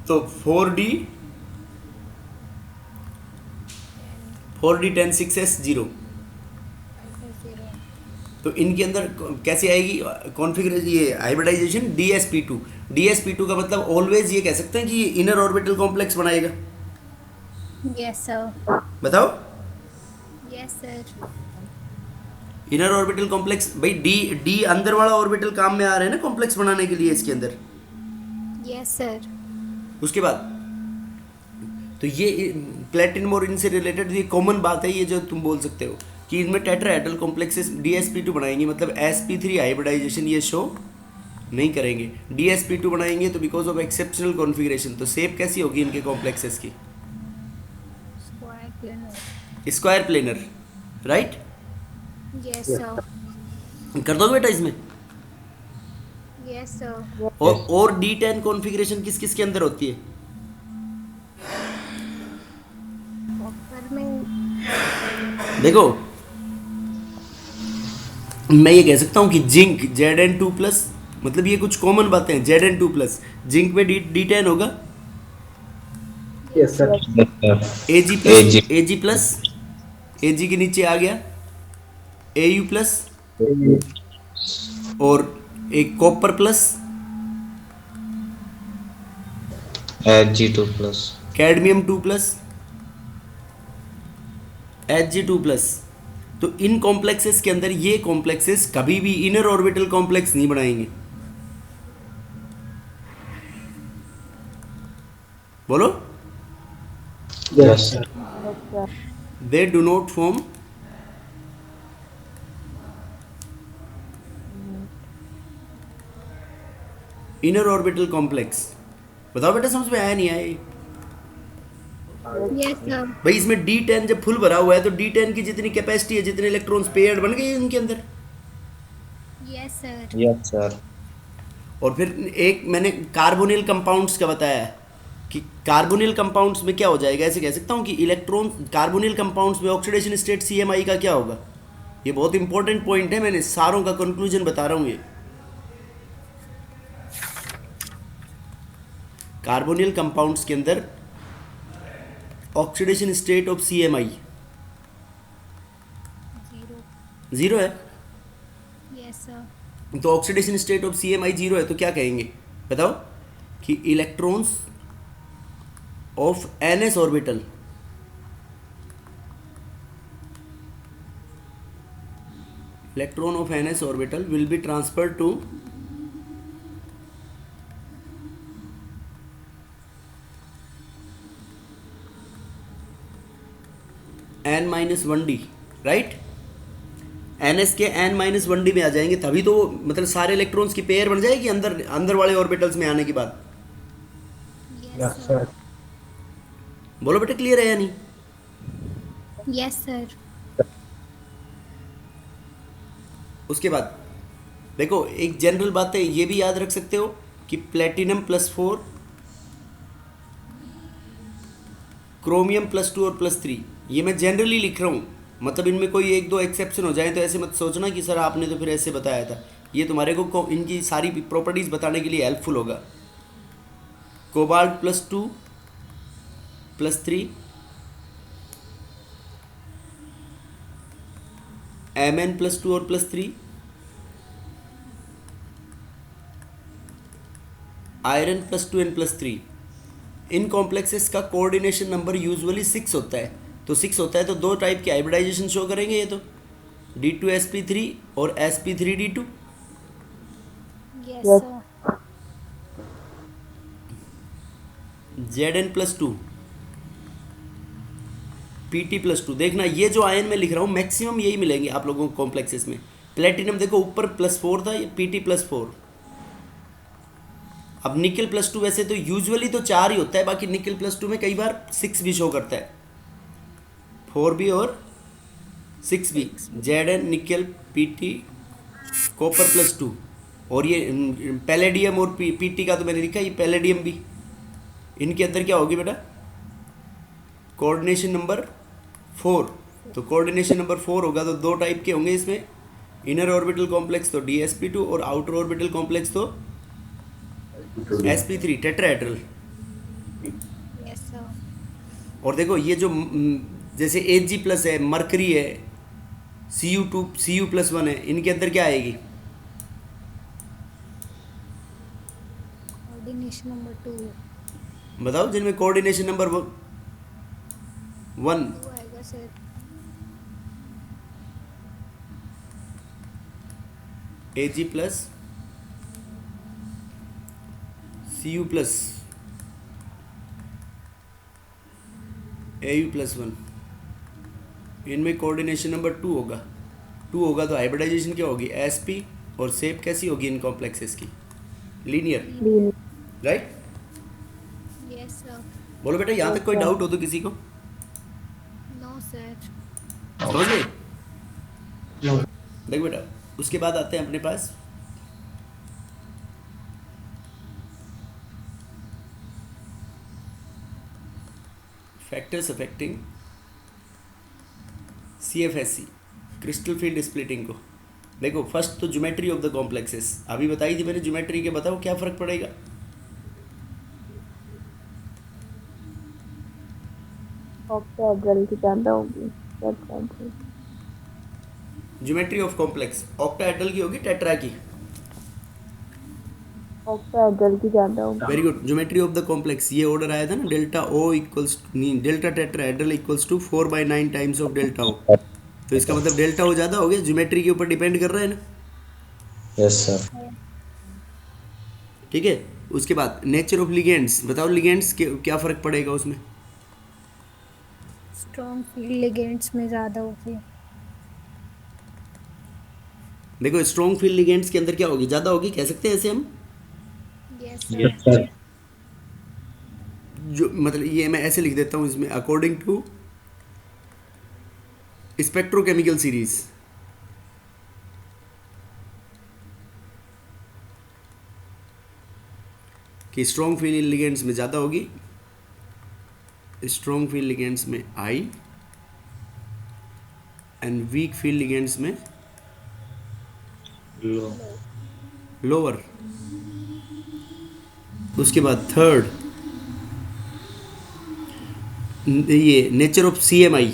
Speaker 1: तो 4D 10 6s0। तो इनके अंदर कैसे आएगी कॉन्फ़िगरेशन, ये हाइब्रिडाइजेशन DsP2 का मतलब ऑलवेज ये कह सकते हैं कि ये इनर ऑर्बिटल कॉम्प्लेक्स बनाएगा,
Speaker 4: Yes, sir.
Speaker 1: बताओ।
Speaker 4: Yes, sir.
Speaker 1: Inner orbital complex भाई डी अंदर वाला ऑर्बिटल काम में आ रहा है ना कॉम्प्लेक्स बनाने के लिए इसके अंदर।
Speaker 4: Yes, sir.
Speaker 1: उसके बाद तो ये प्लेटिनम और इनसे रिलेटेड ये कॉमन बात है, ये जो तुम बोल सकते हो कि इनमें टेट्राहेड्रल कॉम्प्लेक्सेस DsP2 बनाएंगे, मतलब sp3 हाइब्रिडाइजेशन ये शो नहीं करेंगे। DsP2 बनाएंगे तो बिकॉज ऑफ एक्सेप्शनल कॉन्फ़िगरेशन, तो शेप कैसी होगी इनके कॉम्प्लेक्सेस की,
Speaker 4: Square planar.
Speaker 1: Square planar, right.
Speaker 4: Yes, sir.
Speaker 1: कर दोगे बेटा इसमें।
Speaker 4: Yes, sir.
Speaker 1: और D10 कॉन्फ़िगरेशन किस किस के अंदर होती है,
Speaker 4: Copper में।
Speaker 1: देखो मैं ये कह सकता हूँ कि जिंक Zn2+, मतलब ये कुछ कॉमन बातें हैं, Zn2+, जिंक में D10 होगा,
Speaker 7: yes sir.
Speaker 3: Yes, sir.
Speaker 1: Ag के नीचे आ गया Au+, और एक copper plus,
Speaker 6: Hg2 plus.
Speaker 1: Cadmium 2 plus, Hg2 plus. तो इन कॉम्प्लेक्सेस के अंदर ये कॉम्प्लेक्सेस कभी भी इनर ऑर्बिटल कॉम्प्लेक्स नहीं बनाएंगे। बोलो,
Speaker 6: Yes sir.
Speaker 5: Yes, sir.
Speaker 1: They do not form inner orbital complex. बताओ बेटा, समझ में आया नहीं आया ये?
Speaker 4: Yes, sir.
Speaker 1: भाई इसमें D10 जब फुल भरा हुआ है तो D10 की जितनी कैपेसिटी है, जितने इलेक्ट्रॉन्स पेयर्ड बन गए इनके अंदर।
Speaker 4: Yes, sir.
Speaker 6: Yes sir.
Speaker 1: और फिर एक मैंने कार्बोनिल कंपाउंड्स का बताया है कि कार्बोनिल कंपाउंड्स में क्या हो जाएगा। ऐसे कह सकता हूँ कि इलेक्ट्रॉन कार्बोनिल कंपाउंड्स में ऑक्सीडेशन स्टेट CMI का क्या होगा। ये बहुत इंपॉर्टेंट पॉइंट है, मैंने सारों का कंक्लूजन बता रहा हूँ। ये कार्बोनिल कंपाउंड्स के अंदर ऑक्सीडेशन स्टेट ऑफ CMI
Speaker 4: 0.
Speaker 1: 0 है।
Speaker 4: Yes, sir.
Speaker 1: तो ऑक्सीडेशन स्टेट ऑफ CMI 0 है तो क्या कहेंगे बताओ कि electrons of NS orbital will be transferred to n-1d, right. NS के n-1d में आ जाएंगे, तभी तो मतलब सारे इलेक्ट्रॉन्स की पेयर बन जाएगी अंदर वाले ऑर्बिटल्स में आने के बाद।
Speaker 4: Yes, sir.
Speaker 1: बोलो बेटा, क्लियर है या नहीं?
Speaker 4: Yes, sir.
Speaker 1: उसके बाद देखो, एक जनरल बात है, ये भी याद रख सकते हो कि प्लेटिनम +4, क्रोमियम +2 और +3, ये मैं जनरली लिख रहा हूँ। मतलब इनमें कोई एक दो एक्सेप्शन हो जाए तो ऐसे मत सोचना कि सर आपने तो फिर ऐसे बताया था। ये तुम्हारे को इनकी सारी प्रॉपर्टीज़ बताने के लिए हेल्पफुल होगा। कोबाल्ट +2 +3, Mn +2 और +3, आयरन +2 and +3। इन कॉम्प्लेक्सेस का कोऑर्डिनेशन नंबर यूजुअली 6 होता है। तो 6 होता है तो दो टाइप के हाइब्रिडाइजेशन शो करेंगे ये तो, D2sp3 और sp3d2।
Speaker 4: Yes,
Speaker 5: Yes.
Speaker 4: sir.
Speaker 1: Zn +2, Pt +2। देखना ये जो आयन में लिख रहा हूँ मैक्सिमम यही मिलेंगे आप लोगों को कॉम्प्लेक्सेस में। प्लेटिनम देखो ऊपर +4 था, ये Pt +4। अब निकल +2 वैसे तो यूजुअली तो 4 ही होता है, बाकी निकल +2 में कई बार 6 भी शो करता है, 4 भी और 6 भी। Zn निकल Pt कॉपर +2, और ये पैलेडियम और Pt का तो मैंने लिखा, ये पैलेडियम भी। इनके अंदर क्या होगी बेटा, कोऑर्डिनेशन नंबर 4। तो कोऑर्डिनेशन नंबर 4 होगा तो दो टाइप के होंगे इसमें, इनर ऑर्बिटल कॉम्प्लेक्स तो DsP2 और आउटर ऑर्बिटल कॉम्प्लेक्स तो sp3 टेट्राहेड्रल।
Speaker 4: Yes, sir.
Speaker 1: और देखो ये जो जैसे Ag+ है, मरकरी है, Cu+1 है, इनके अंदर क्या आएगी?
Speaker 4: Coordination number 2.
Speaker 1: बताओ, जिनमें कोऑर्डिनेशन नंबर 1
Speaker 4: 2 आएगा सर.
Speaker 1: Ag+, Cu+, Au+1, इनमें कोऑर्डिनेशन नंबर 2 होगा। 2 होगा तो हाइब्रिडाइजेशन क्या होगी? sp, और शेप कैसी होगी इन कॉम्प्लेक्सेस की? Linear, right.
Speaker 4: Yes, sir.
Speaker 1: बोलो बेटा, यहाँ तक कोई डाउट हो तो किसी को?
Speaker 4: No, sir.
Speaker 1: समझ गए? देख बेटा, उसके बाद आते हैं अपने पास factors affecting CFSE, crystal field splitting को। देखो, फर्स्ट तो ज्योमेट्री ऑफ द कॉम्प्लेक्सेस अभी बताई थी मैंने, ज्योमेट्री के बताओ क्या फर्क पड़ेगा?
Speaker 5: ऑक्टाहेड्रल की ज्यादा होगी।
Speaker 1: ज्योमेट्री ऑफ कॉम्प्लेक्स ऑक्टाहेड्रल की होगी, टेट्रा की?
Speaker 5: ऑक्टाहेड्रल की ज्यादा होगी।
Speaker 1: Very good. Geometry of the complex, ये ऑर्डर आया था ना, delta O equals delta tetrahedral equals to 4/9 times of delta O. तो इसका मतलब डेल्टा ओ ज़्यादा हो गया, ज्योमेट्री के ऊपर डिपेंड कर रहा है ना।
Speaker 6: Yes, sir.
Speaker 1: ठीक है। उसके बाद नेचर ऑफ लिगेंड्स, बताओ लिगेंड्स के क्या फ़र्क पड़ेगा उसमें।
Speaker 4: स्ट्रॉन्ग फील्ड लिगेंड्स में ज़्यादा होगी।
Speaker 1: देखो स्ट्रॉन्ग फील्ड लिगेंड्स के अंदर क्या होगी, ज़्यादा होगी, कह सकते हैं ऐसे हम।
Speaker 4: Yes
Speaker 6: Yes,
Speaker 4: sir.
Speaker 6: sir.
Speaker 1: जो मतलब ये मैं ऐसे लिख देता हूँ इसमें, अकॉर्डिंग टू स्पेक्ट्रोकेमिकल सीरीज। कि स्ट्रॉन्ग फील्ड लिगेंड्स में ज़्यादा होगी, स्ट्रॉन्ग फील्ड लिगेंड्स में आई एंड वीक फील्ड लिगेंड्स में
Speaker 6: Low.
Speaker 1: लोअर। उसके बाद थर्ड, ये नेचर ऑफ CMI।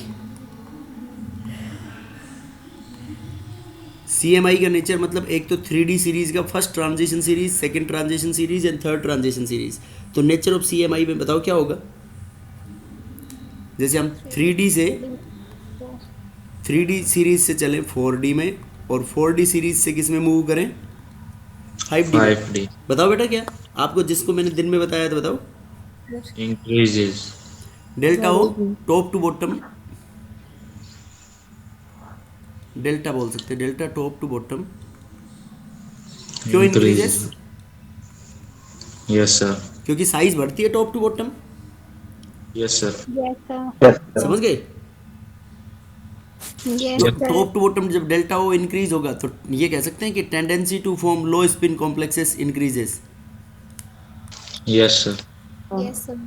Speaker 1: CMI का नेचर मतलब एक तो 3D सीरीज का first transition series, second transition series and third transition series. तो नेचर ऑफ CMI में बताओ क्या होगा। जैसे हम 3D सीरीज से चले 4D में, और 4D सीरीज से किस में मूव करें, 5D में।
Speaker 6: 5D.
Speaker 1: बताओ बेटा क्या, आपको जिसको मैंने दिन में बताया था बताओ।
Speaker 6: Increases.
Speaker 1: Delta O top to bottom, delta बोल सकते हैं, डेल्टा टॉप टू बॉटम। क्यों इंक्रीजेस,
Speaker 6: Yes, sir.
Speaker 1: क्योंकि साइज बढ़ती है top to bottom.
Speaker 6: Yes, sir.
Speaker 4: Yes sir.
Speaker 1: समझ गए।
Speaker 4: यस
Speaker 1: जब
Speaker 4: सर।
Speaker 1: टॉप टू बॉटम, जब डेल्टा ओ इंक्रीज होगा तो ये कह सकते हैं कि tendency to form low spin complexes increases.
Speaker 6: Yes, sir.
Speaker 4: Yes sir.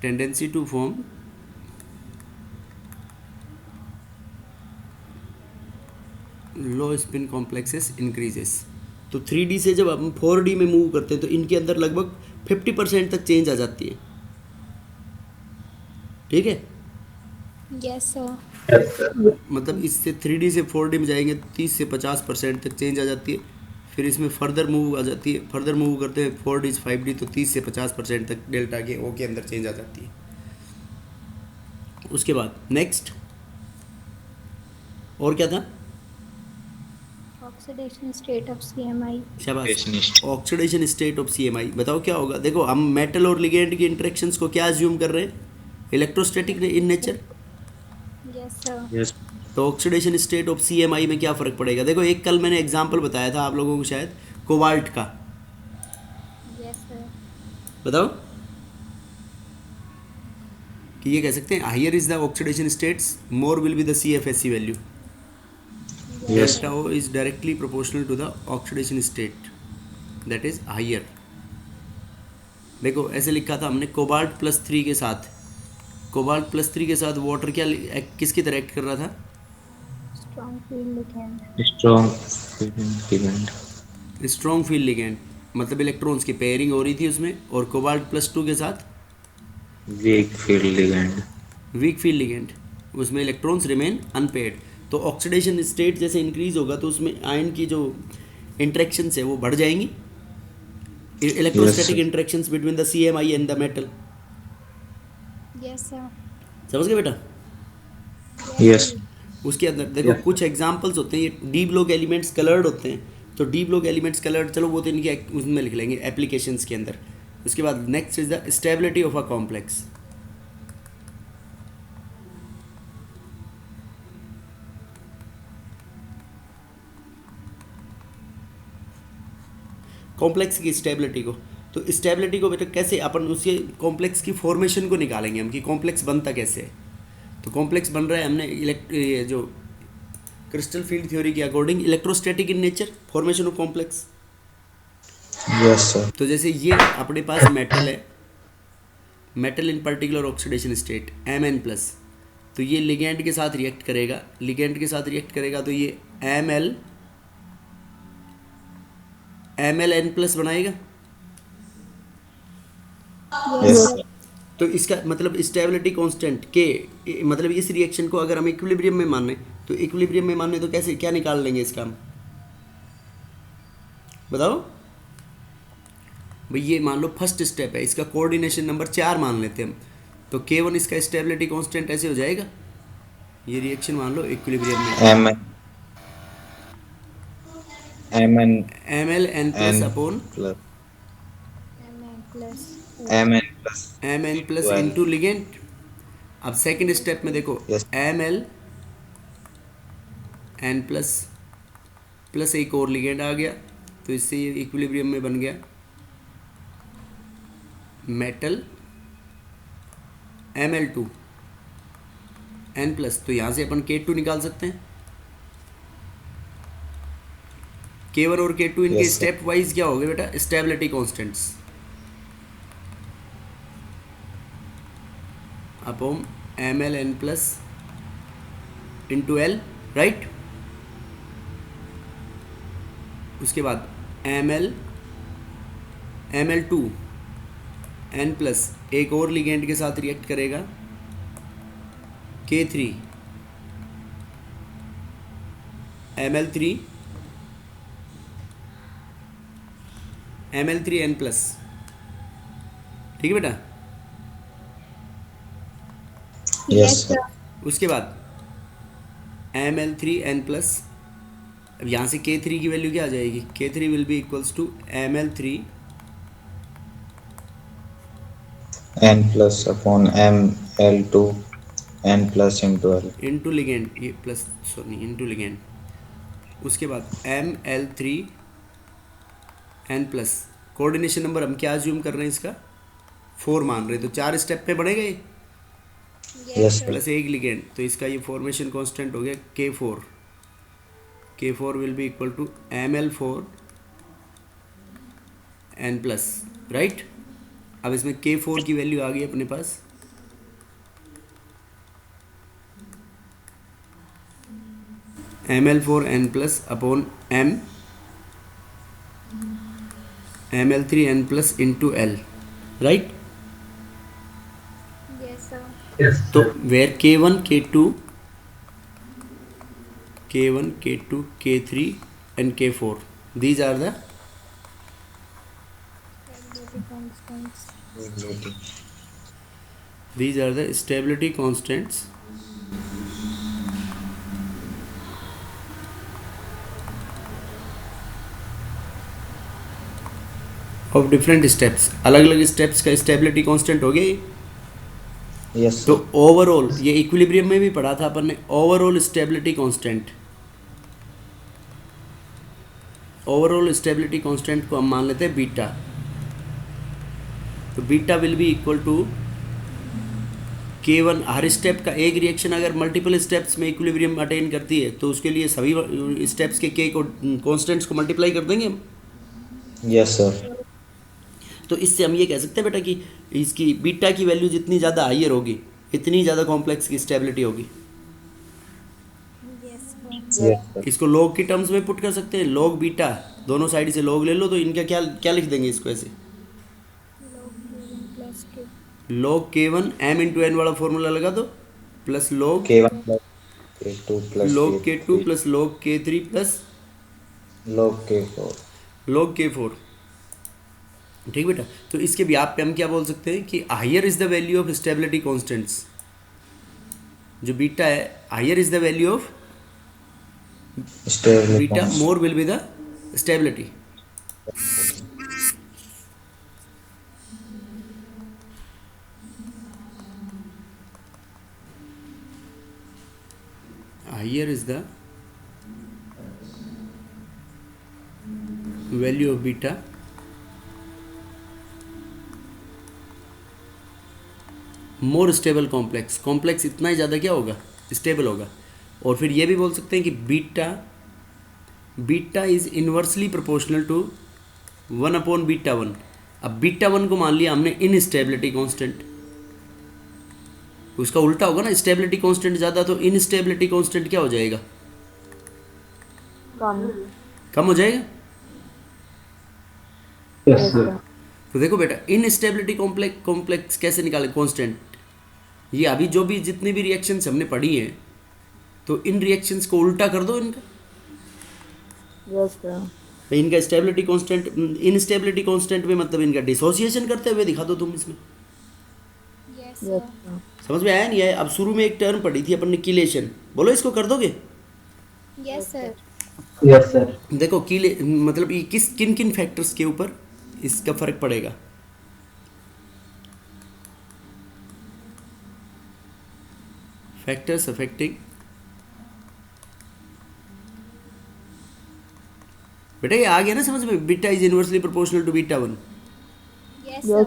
Speaker 1: Tendency to form low spin complexes increases. तो 3D से जब हम 4D में मूव करते हैं तो इनके अंदर लगभग 50% तक चेंज आ जाती है। ठीक है।
Speaker 4: Yes sir.
Speaker 1: मतलब इससे 3D से 4D में जाएंगे 30 से 50% तक चेंज आ जाती है। फिर इसमें फर्दर मूव आ जाती है, फर्दर मूव करते हैं 4D से 5D, तो 30 से 50% तक डेल्टा के ओ के अंदर चेंज आ जाती है। उसके बाद नेक्स्ट और क्या था,
Speaker 4: ऑक्सीडेशन स्टेट ऑफ CMI।
Speaker 1: शाबाश,
Speaker 6: Oxidation.
Speaker 1: Oxidation state of CMI। बताओ क्या होगा। देखो हम मेटल और लिगेंड की इंटरेक्शंस को क्या अज्यूम कर रहे हैं, electrostatic in nature.
Speaker 4: Yes sir.
Speaker 6: Yes.
Speaker 1: तो ऑक्सीडेशन स्टेट ऑफ CMI में क्या फ़र्क पड़ेगा। देखो एक कल मैंने एग्जांपल बताया था आप लोगों को शायद, कोबाल्ट का।
Speaker 4: Yes sir.
Speaker 1: बताओ कि ये कह सकते हैं higher is the oxidation states more will be the CFSE value.
Speaker 6: Yes.
Speaker 1: Delta O is directly proportional to the oxidation state that is higher. देखो ऐसे लिखा था हमने, कोबाल्ट +3 के साथ, कोबाल्ट +3 के साथ वाटर क्या किसकी तरह एक्ट कर रहा था,
Speaker 4: strong field ligand.
Speaker 6: Strong ligand.
Speaker 1: Strong field ligand. मतलब इलेक्ट्रॉन्स की पेयरिंग हो रही थी उसमें, और कोबाल्ट +2 के साथ
Speaker 6: Weak field ligand.
Speaker 1: Week field ligand, उसमें इलेक्ट्रॉन्स रिमेन अनपेयर्ड। तो ऑक्सीडेशन स्टेट जैसे इंक्रीज होगा तो उसमें आयन की जो इंटरेक्शंस है वो बढ़ जाएंगी, electrostatic
Speaker 6: sir.
Speaker 1: Interactions between the CMI and the metal.
Speaker 4: Yes sir.
Speaker 1: समझ गए बेटा।
Speaker 6: Yes.
Speaker 1: उसके अंदर देखो कुछ एग्जांपल्स होते हैं, ये डी ब्लॉक एलिमेंट्स कलर्ड होते हैं, तो डी ब्लॉक एलिमेंट्स कलर्ड, चलो वो तो इनके उसमें लिख लेंगे एप्लीकेशंस के अंदर। उसके बाद next is the stability of a complex. Complex की स्टेबिलिटी को, तो स्टेबिलिटी को बेटा कैसे अपन उसके कॉम्प्लेक्स की फॉर्मेशन को निकालेंगे हम कि कॉम्प्लेक्स बनता कैसे है। तो कॉम्प्लेक्स बन रहा है हमने ये जो क्रिस्टल फील्ड थ्योरी के according electrostatic in nature, formation of complex.
Speaker 6: Yes, sir.
Speaker 1: तो जैसे ये अपने पास मेटल है, मेटल इन पर्टिकुलर ऑक्सीडेशन स्टेट Mn+, तो ये लिगेंड के साथ रिएक्ट करेगा, लिगेंड के साथ रिएक्ट करेगा तो ये MlN+ बनाएगा।
Speaker 6: Yes.
Speaker 1: तो इसका मतलब स्टेबिलिटी कांस्टेंट के, मतलब इस रिएक्शन को अगर हम इक्विलिब्रियम में माने तो इक्विलिब्रियम में माने तो कैसे क्या निकाल लेंगे इसका हम, बताओ। भाई ये मान लो फर्स्ट स्टेप है, इसका कोऑर्डिनेशन नंबर 4 मान लेते हैं हम, तो K1 इसका स्टेबिलिटी कांस्टेंट ऐसे हो जाएगा, ये रिएक्शन मान लो इक्विलिब्रियम में
Speaker 6: M N
Speaker 1: ml n plus
Speaker 6: N
Speaker 1: upon
Speaker 6: plus
Speaker 4: mn
Speaker 6: M N plus
Speaker 4: plus
Speaker 1: mn plus
Speaker 6: Well.
Speaker 1: Into ligand. अब सेकंड स्टेप में देखो
Speaker 6: Yes.
Speaker 1: ml n plus plus एक और लिगेंड आ गया, तो इससे ये इक्विलिब्रियम में बन गया मेटल Ml2 n प्लस, तो यहाँ से अपन K2 निकाल सकते हैं। K1 और K2 इनके
Speaker 6: Yes, sir.
Speaker 1: स्टेप वाइज क्या हो गए बेटा, stability constants upon ml n plus into L, right. उसके बाद ml2 n प्लस एक और लिगेंड के साथ रिएक्ट करेगा K3 ml3 n प्लस, ठीक है बेटा।
Speaker 6: Yes, sir.
Speaker 1: उसके बाद ml3 n प्लस, अब यहाँ से K3 की वैल्यू क्या आ जाएगी, K3 will be equals to ml3
Speaker 6: N plus upon M L2 N plus into L.
Speaker 1: Into ligand, ये प्लस सॉरी इंटू लिगेंड। उसके बाद ml3 n plus, coordination number हम क्या अज्यूम कर रहे हैं, इसका 4 मान रहे हैं, तो 4 स्टेप पे बढ़ेगा ये
Speaker 6: Yes, sir.
Speaker 1: प्लस एक लिगेंड, तो इसका ये फॉर्मेशन कांस्टेंट हो गया K4। K4 will be equal to ml4 n plus, right. अब इसमें K4 की वैल्यू आ गई अपने पास, ml4 n plus upon ml3 n plus into L, right.
Speaker 4: yes sir
Speaker 1: तो where K1 K2 K3 and K4, these are the stability constants of different steps. अलग अलग स्टेप्स का स्टेबिलिटी कांस्टेंट हो गया ये।
Speaker 6: Yes,
Speaker 1: तो
Speaker 6: sir.
Speaker 1: ओवरऑल ये equilibrium में भी पढ़ा था अपन ने, overall stability constant, overall stability constant को हम मान लेते हैं बीटा। तो beta will be equal to K1, हर स्टेप का एक रिएक्शन अगर मल्टीपल स्टेप्स में इक्विलिब्रियम अटेन करती है तो उसके लिए सभी स्टेप्स के K को कांस्टेंट्स को मल्टीप्लाई कर देंगे हम।
Speaker 6: Yes, sir.
Speaker 1: तो इससे हम ये कह सकते हैं बेटा कि इसकी बीटा की वैल्यू जितनी ज़्यादा हाइयर होगी इतनी ज़्यादा कॉम्प्लेक्स की स्टेबिलिटी होगी।
Speaker 4: yes sir
Speaker 6: Yes, sir.
Speaker 1: इसको लॉग की टर्म्स में पुट कर सकते हैं, लॉग बीटा, दोनों साइड से लॉग ले लो, तो इनका क्या क्या लिख देंगे इसको ऐसे,
Speaker 4: log K1 plus K
Speaker 1: log K1 m into N वाला फॉर्मूला लगा दो, plus log
Speaker 6: K1 plus K2 plus
Speaker 1: log K2 plus log K3 plus
Speaker 6: log K4.
Speaker 1: Log K4, ठीक बेटा। तो इसके ब्याप पे हम क्या बोल सकते हैं कि higher is the value of stability constants, जो बीटा है higher is the value of
Speaker 6: Stability
Speaker 1: beta,
Speaker 6: constant.
Speaker 1: More will be the stability. Higher is the value of beta, more stable complex, complex इतना ही ज़्यादा क्या होगा, stable होगा। और फिर ये भी बोल सकते हैं कि beta is inversely proportional to 1/β1। अब β1 को मान लिया हमने इनस्टेबिलिटी कांस्टेंट, उसका उल्टा होगा ना, स्टेबिलिटी कांस्टेंट ज़्यादा तो इनस्टेबिलिटी कांस्टेंट क्या हो जाएगा, कम हो जाएगा।
Speaker 7: Yes, sir.
Speaker 1: तो देखो बेटा इनस्टेबिलिटी कॉम्प्लेक्स कैसे निकाले कांस्टेंट, ये अभी जो भी जितनी भी रिएक्शंस हमने पढ़ी हैं तो इन रिएक्शंस को उल्टा कर दो इनका,
Speaker 5: yes sir
Speaker 1: तो इनका स्टेबिलिटी कांस्टेंट, इनस्टेबिलिटी कांस्टेंट में मतलब इनका डिसोसिएशन करते हुए दिखा दो तुम इसमें।
Speaker 4: Yes,
Speaker 5: yes
Speaker 4: sir.
Speaker 1: समझ में आया नहीं आया? अब शुरू में एक टर्म पढ़ी थी अपन ने कीलेशन, बोलो इसको कर दोगे?
Speaker 4: Yes, sir.
Speaker 7: Yes sir.
Speaker 1: देखो कीले मतलब ये किस किन किन फैक्टर्स के ऊपर इसका फर्क पड़ेगा? फैक्टर्स अफेक्टिंग, बेटा ये आ गया ना समझ में? Beta is inversely proportional to beta 1।
Speaker 4: Yes, sir.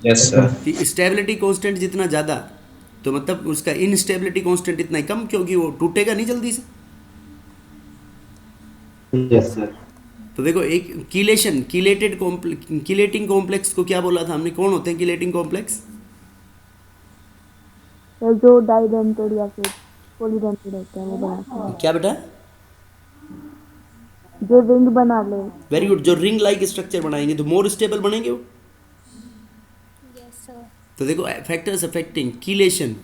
Speaker 6: Yes, sir.
Speaker 1: कि स्टेबिलिटी कांस्टेंट जितना ज़्यादा तो मतलब उसका इनस्टेबिलिटी कांस्टेंट इतना ही कम, क्योंकि वो टूटेगा नहीं जल्दी से।
Speaker 7: Yes sir.
Speaker 1: तो देखो एक कीलेशन, कीलेटिंग कॉम्प्लेक्स को क्या बोला था हमने? कौन होते हैं कीलेटिंग कॉम्प्लेक्स?
Speaker 5: जो डाइडेंटेड या फिर पॉलीडेंटेड होते हैं वो बनाते हैं,
Speaker 1: क्या बेटा?
Speaker 5: जो रिंग बना ले।
Speaker 1: वेरी गुड, जो रिंग लाइक स्ट्रक्चर बनाएंगे तो मोर स्टेबल बनेंगे वो।
Speaker 4: Yes, sir.
Speaker 1: तो देखो फैक्टर्स अफेक्टिंग कीलेशन,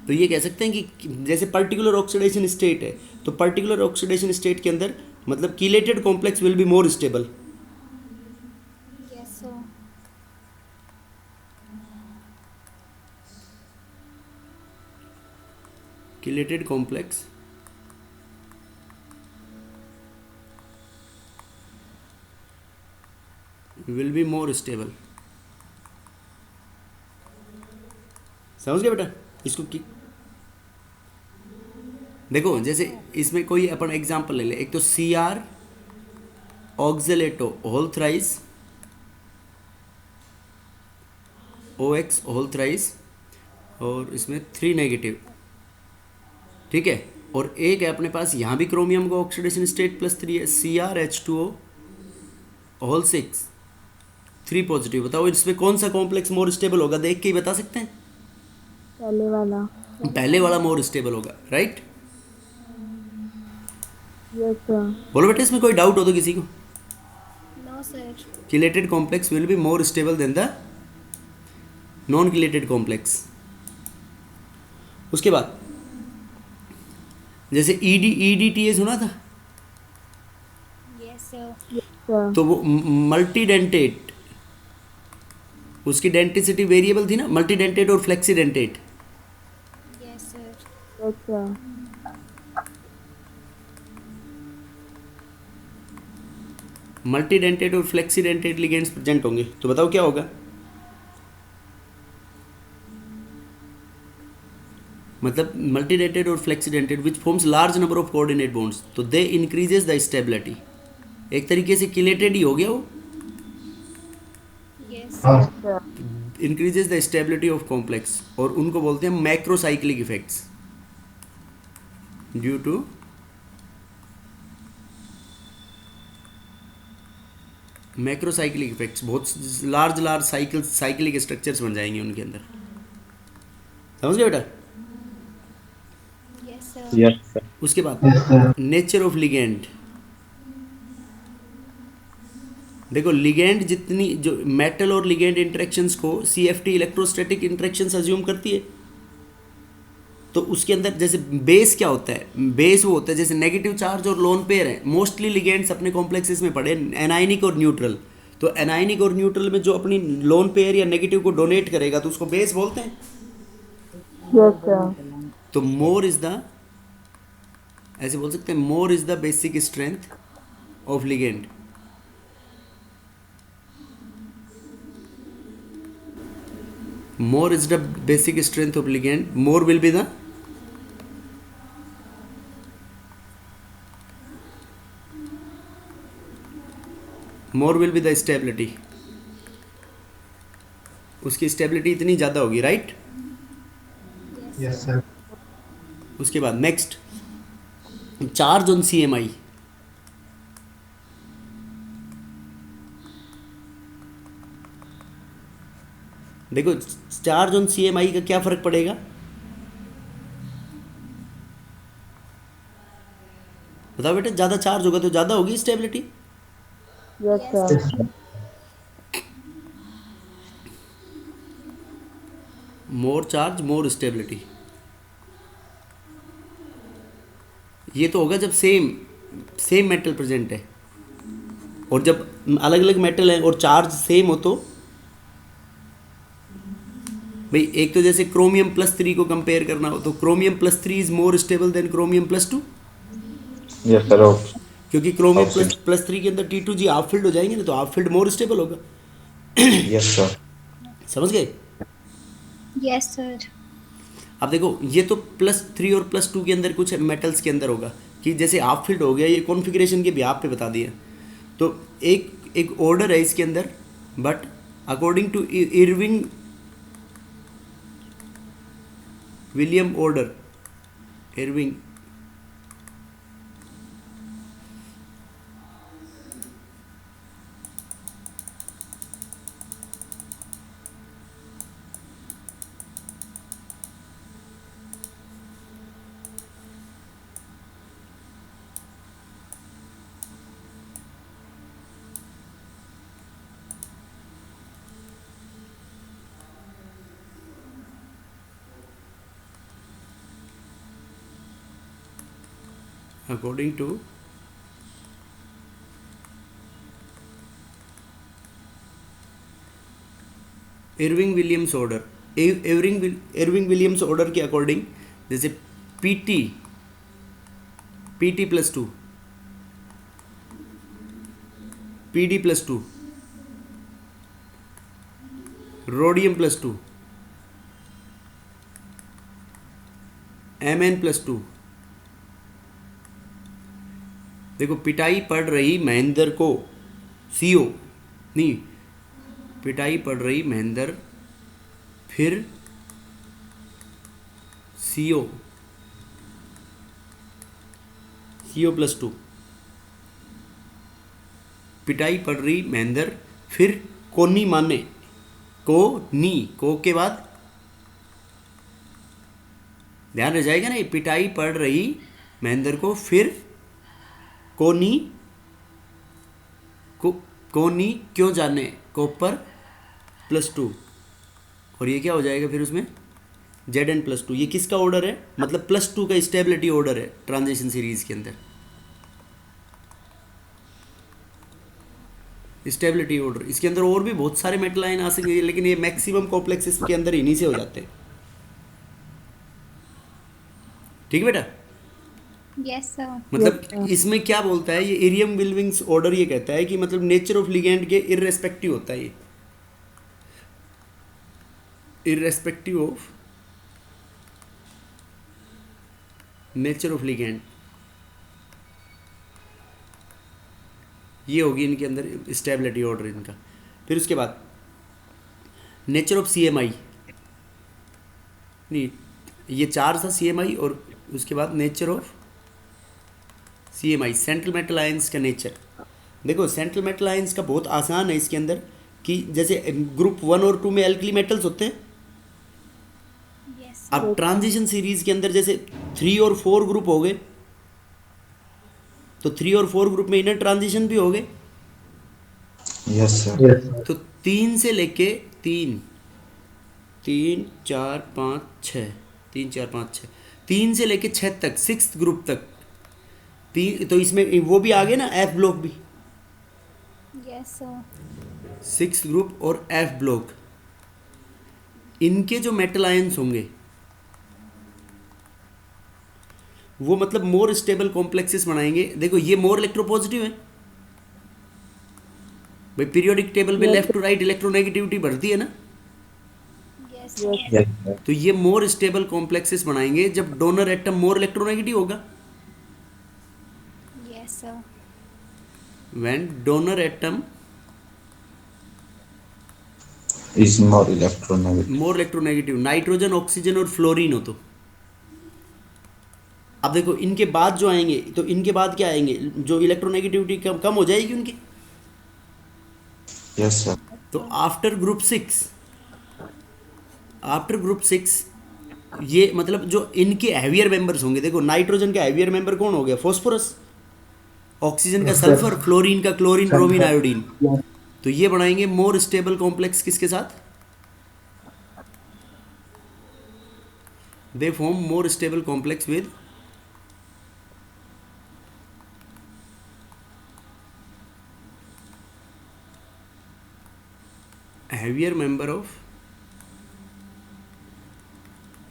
Speaker 1: तो ये कह सकते हैं कि जैसे पर्टिकुलर ऑक्सीडेशन स्टेट है, तो पर्टिकुलर ऑक्सीडेशन स्टेट के अंदर मतलब chelated complex will be more stable.
Speaker 4: Yes, sir.
Speaker 1: Chelated complex will be more stable. समझ गए बेटा इसको? की देखो जैसे इसमें कोई अपन एग्जांपल ले ले, एक तो C R oxalato whole thrice O X whole thrice और इसमें 3 नेगेटिव, ठीक है। और एक है अपने पास यहाँ भी क्रोमियम का ऑक्सीडेशन स्टेट +3 है, C R H2O whole 6 3 positive. बताओ इसमें कौन सा कॉम्प्लेक्स मोर स्टेबल होगा? देख के ही बता सकते हैं।
Speaker 5: पहले वाला।
Speaker 1: पहले वाला मोर स्टेबल होगा, राइट?
Speaker 5: Yes sir.
Speaker 1: बोलो बेटा इसमें कोई डाउट हो तो किसी को?
Speaker 4: No, sir.
Speaker 1: Chelated complex will be more stable than the non-chelated complex। उसके बाद जैसे EDTA सुना था,
Speaker 4: Yes, sir.
Speaker 5: सर
Speaker 1: तो वो मल्टी डेंटेट, उसकी डेंटिसिटी वेरिएबल थी ना, मल्टी डेंटेट और flexi dentate.
Speaker 4: Yes, sir.
Speaker 5: Yes sir.
Speaker 1: Multi dentate और फ्लेक्सी डेंटेट लिगेंड्स प्रेजेंट होंगे, तो बताओ क्या होगा? मतलब मल्टी डेंटेट और flexi dentate which forms large number of coordinate bonds, तो दे इंक्रीजेस द स्टेबिलिटी। एक तरीके से किलेटेड ही हो गया वो,
Speaker 4: Yes,
Speaker 7: हाँ
Speaker 4: sir.
Speaker 1: Increases the stability of complex, और उनको बोलते हैं macrocyclic effects due to macrocyclic effects. बहुत लार्ज साइक्लिक स्ट्रक्चर्स बन जाएंगे उनके अंदर। समझ गए बेटा?
Speaker 4: Yes, sir.
Speaker 6: Yes, sir.
Speaker 1: उसके बाद
Speaker 7: yes sir.
Speaker 1: Nature of ligand. देखो लिगेंड जितनी जो मेटल और लिगेंड इंटरेक्शंस को CFT इलेक्ट्रोस्टैटिक इंटरेक्शंस अज्यूम करती है, तो उसके अंदर जैसे बेस क्या होता है? बेस वो होता है जैसे नेगेटिव चार्ज और लोन पेयर है। मोस्टली लिगेंड्स अपने कॉम्प्लेक्सेस में पड़े एनाइनिक और न्यूट्रल, तो एनाइनिक और न्यूट्रल में जो अपनी लोन पेयर या नेगेटिव को डोनेट करेगा तो उसको बेस बोलते हैं।
Speaker 5: Yes sir.
Speaker 1: तो मोर इज द, ऐसे बोल सकते हैं, more is the basic strength of ligand. More is the basic strength of ligand. More will be the stability. उसकी स्टेबिलिटी इतनी ज़्यादा होगी, राइट?
Speaker 7: Yes sir.
Speaker 1: उसके बाद नेक्स्ट चार्ज ऑन CMI। देखो चार्ज ऑन CMI का क्या फर्क पड़ेगा? बताओ बेटा, ज़्यादा चार्ज होगा तो ज़्यादा होगी स्टेबिलिटी।
Speaker 5: Yes sir.
Speaker 1: मोर चार्ज मोर स्टेबिलिटी, ये तो होगा जब सेम सेम मेटल प्रेजेंट है, और जब अलग अलग मेटल है और चार्ज सेम हो तो भाई, एक तो जैसे क्रोमियम +3 को कंपेयर करना हो तो chromium +3 is more stable then chromium +2,
Speaker 6: Yes, sir. Okay.
Speaker 1: क्योंकि क्रोमियम
Speaker 6: Okay.
Speaker 1: +3 के अंदर T2G हाफ फील्ड हो जाएंगे ना, तो हाफ फील्ड मोर स्टेबल होगा।
Speaker 6: Yes, sir.
Speaker 1: समझ गए?
Speaker 4: Yes, sir.
Speaker 1: अब देखो, ये तो +3 और +2 के अंदर कुछ मेटल्स के अंदर होगा कि जैसे हाफ फील्ड हो गया, ये कॉन्फ़िगरेशन के भी आप पे बता दिया। तो एक ऑर्डर है इसके अंदर, but according to Irving William order, Irving according to Irving Williams order, Irving Williams order के अकॉर्डिंग, जैसे पीटी +2, पीडी +2, रोडियम +2, Mn+2। देखो, पिटाई पड़ रही महेंद्र को, सीओ नहीं, पिटाई पड़ रही महेंद्र, फिर सीओ +2, पिटाई पड़ रही महेंद्र, फिर कोनी माने, को के बाद ध्यान रह जाएगा ना, ये पिटाई पड़ रही महेंद्र को, फिर कोनी क्यों जाने, कॉपर +2, और ये क्या हो जाएगा फिर उसमें Zn+2। ये किसका ऑर्डर है, मतलब +2 का स्टेबिलिटी ऑर्डर है ट्रांजिशन सीरीज के अंदर, स्टेबिलिटी ऑर्डर। इसके अंदर और भी बहुत सारे मेटल आयन आ सकेंगे, लेकिन ये मैक्सिमम कॉम्प्लेक्सेस के अंदर इन्हीं से हो जाते हैं। ठीक है बेटा?
Speaker 4: Yes, sir.
Speaker 1: मतलब इसमें क्या बोलता है ये इरियम विल्विंग्स ऑर्डर, ये कहता है कि मतलब नेचर ऑफ लिगेंड के इररेस्पेक्टिव होता है, ये irrespective of nature of ligand, ये होगी इनके अंदर स्टेबिलिटी ऑर्डर इनका। फिर उसके बाद नेचर ऑफ CMI, नहीं ये 4 था CMI, और उसके बाद nature of CMI, central metal ions का नेचर। देखो, सेंट्रल मेटल आयंस का बहुत आसान है इसके अंदर, कि जैसे ग्रुप 1 और 2 में एल्कली मेटल्स होते हैं,
Speaker 4: Yes.
Speaker 1: अब ट्रांजिशन सीरीज के अंदर जैसे 3 और 4 ग्रुप हो गए, तो 3 और 4 ग्रुप में इनर ट्रांजिशन भी हो गए।
Speaker 6: Yes, sir.
Speaker 7: Yes, sir.
Speaker 1: तो 3 से लेके 3 4 5 6 3 4 5 6 3 से लेके 6 तक, 6th ग्रुप तक, तो इसमें वो भी आ गए ना, F ब्लॉक भी,
Speaker 4: Yes, sir.
Speaker 1: 6th ग्रुप और F ब्लॉक, इनके जो मेटल आयंस होंगे वो मतलब मोर स्टेबल कॉम्प्लेक्सेस बनाएंगे। देखो, ये मोर इलेक्ट्रोपॉजिटिव है भाई, पीरियोडिक टेबल में लेफ्ट टू राइट इलेक्ट्रोनेगेटिविटी बढ़ती है ना,
Speaker 4: Yes, sir.
Speaker 6: Yes, sir.
Speaker 1: तो ये मोर स्टेबल कॉम्प्लेक्सेस बनाएंगे जब डोनर एटम मोर इलेक्ट्रोनेगेटिव होगा।
Speaker 4: Yes, sir.
Speaker 1: When donor atom
Speaker 6: Is more electronegative.
Speaker 1: More electronegative, nitrogen, oxygen और फ्लोरीन हो तो। अब देखो, इनके बाद जो आएंगे, तो इनके बाद क्या आएंगे, जो इलेक्ट्रोनेगेटिविटी कम हो जाएगी उनकी।
Speaker 6: Yes, sir.
Speaker 1: तो आफ्टर ग्रुप 6 ये मतलब जो इनके हैवियर मेंबर्स होंगे, देखो नाइट्रोजन का हैवियर मेंबर कौन हो गया, फॉस्फोरस, ऑक्सीजन का सल्फर, फ्लोरीन का क्लोरीन, ब्रोमीन, आयोडीन। तो ये बनाएंगे मोर स्टेबल कॉम्प्लेक्स किसके साथ, they form more stable complex with heavier member of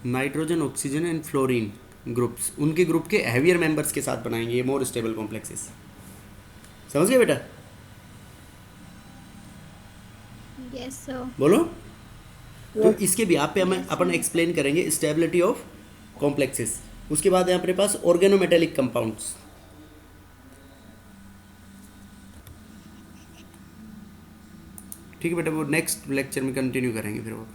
Speaker 1: nitrogen, oxygen and fluorine groups, उनके ग्रुप के हैवियर मेंबर्स के साथ बनाएंगे ये मोर स्टेबल कॉम्प्लेक्सेस। समझ गए बेटा?
Speaker 4: Yes, sir.
Speaker 1: बोलो। तो इसके भी आप पे हम अपन एक्सप्लेन करेंगे स्टेबिलिटी ऑफ कॉम्प्लेक्सेस। उसके बाद है अपने पास ऑर्गेनोमेटेलिक कंपाउंड्स। ठीक है बेटा, वो नेक्स्ट लेक्चर में कंटिन्यू करेंगे फिर वो।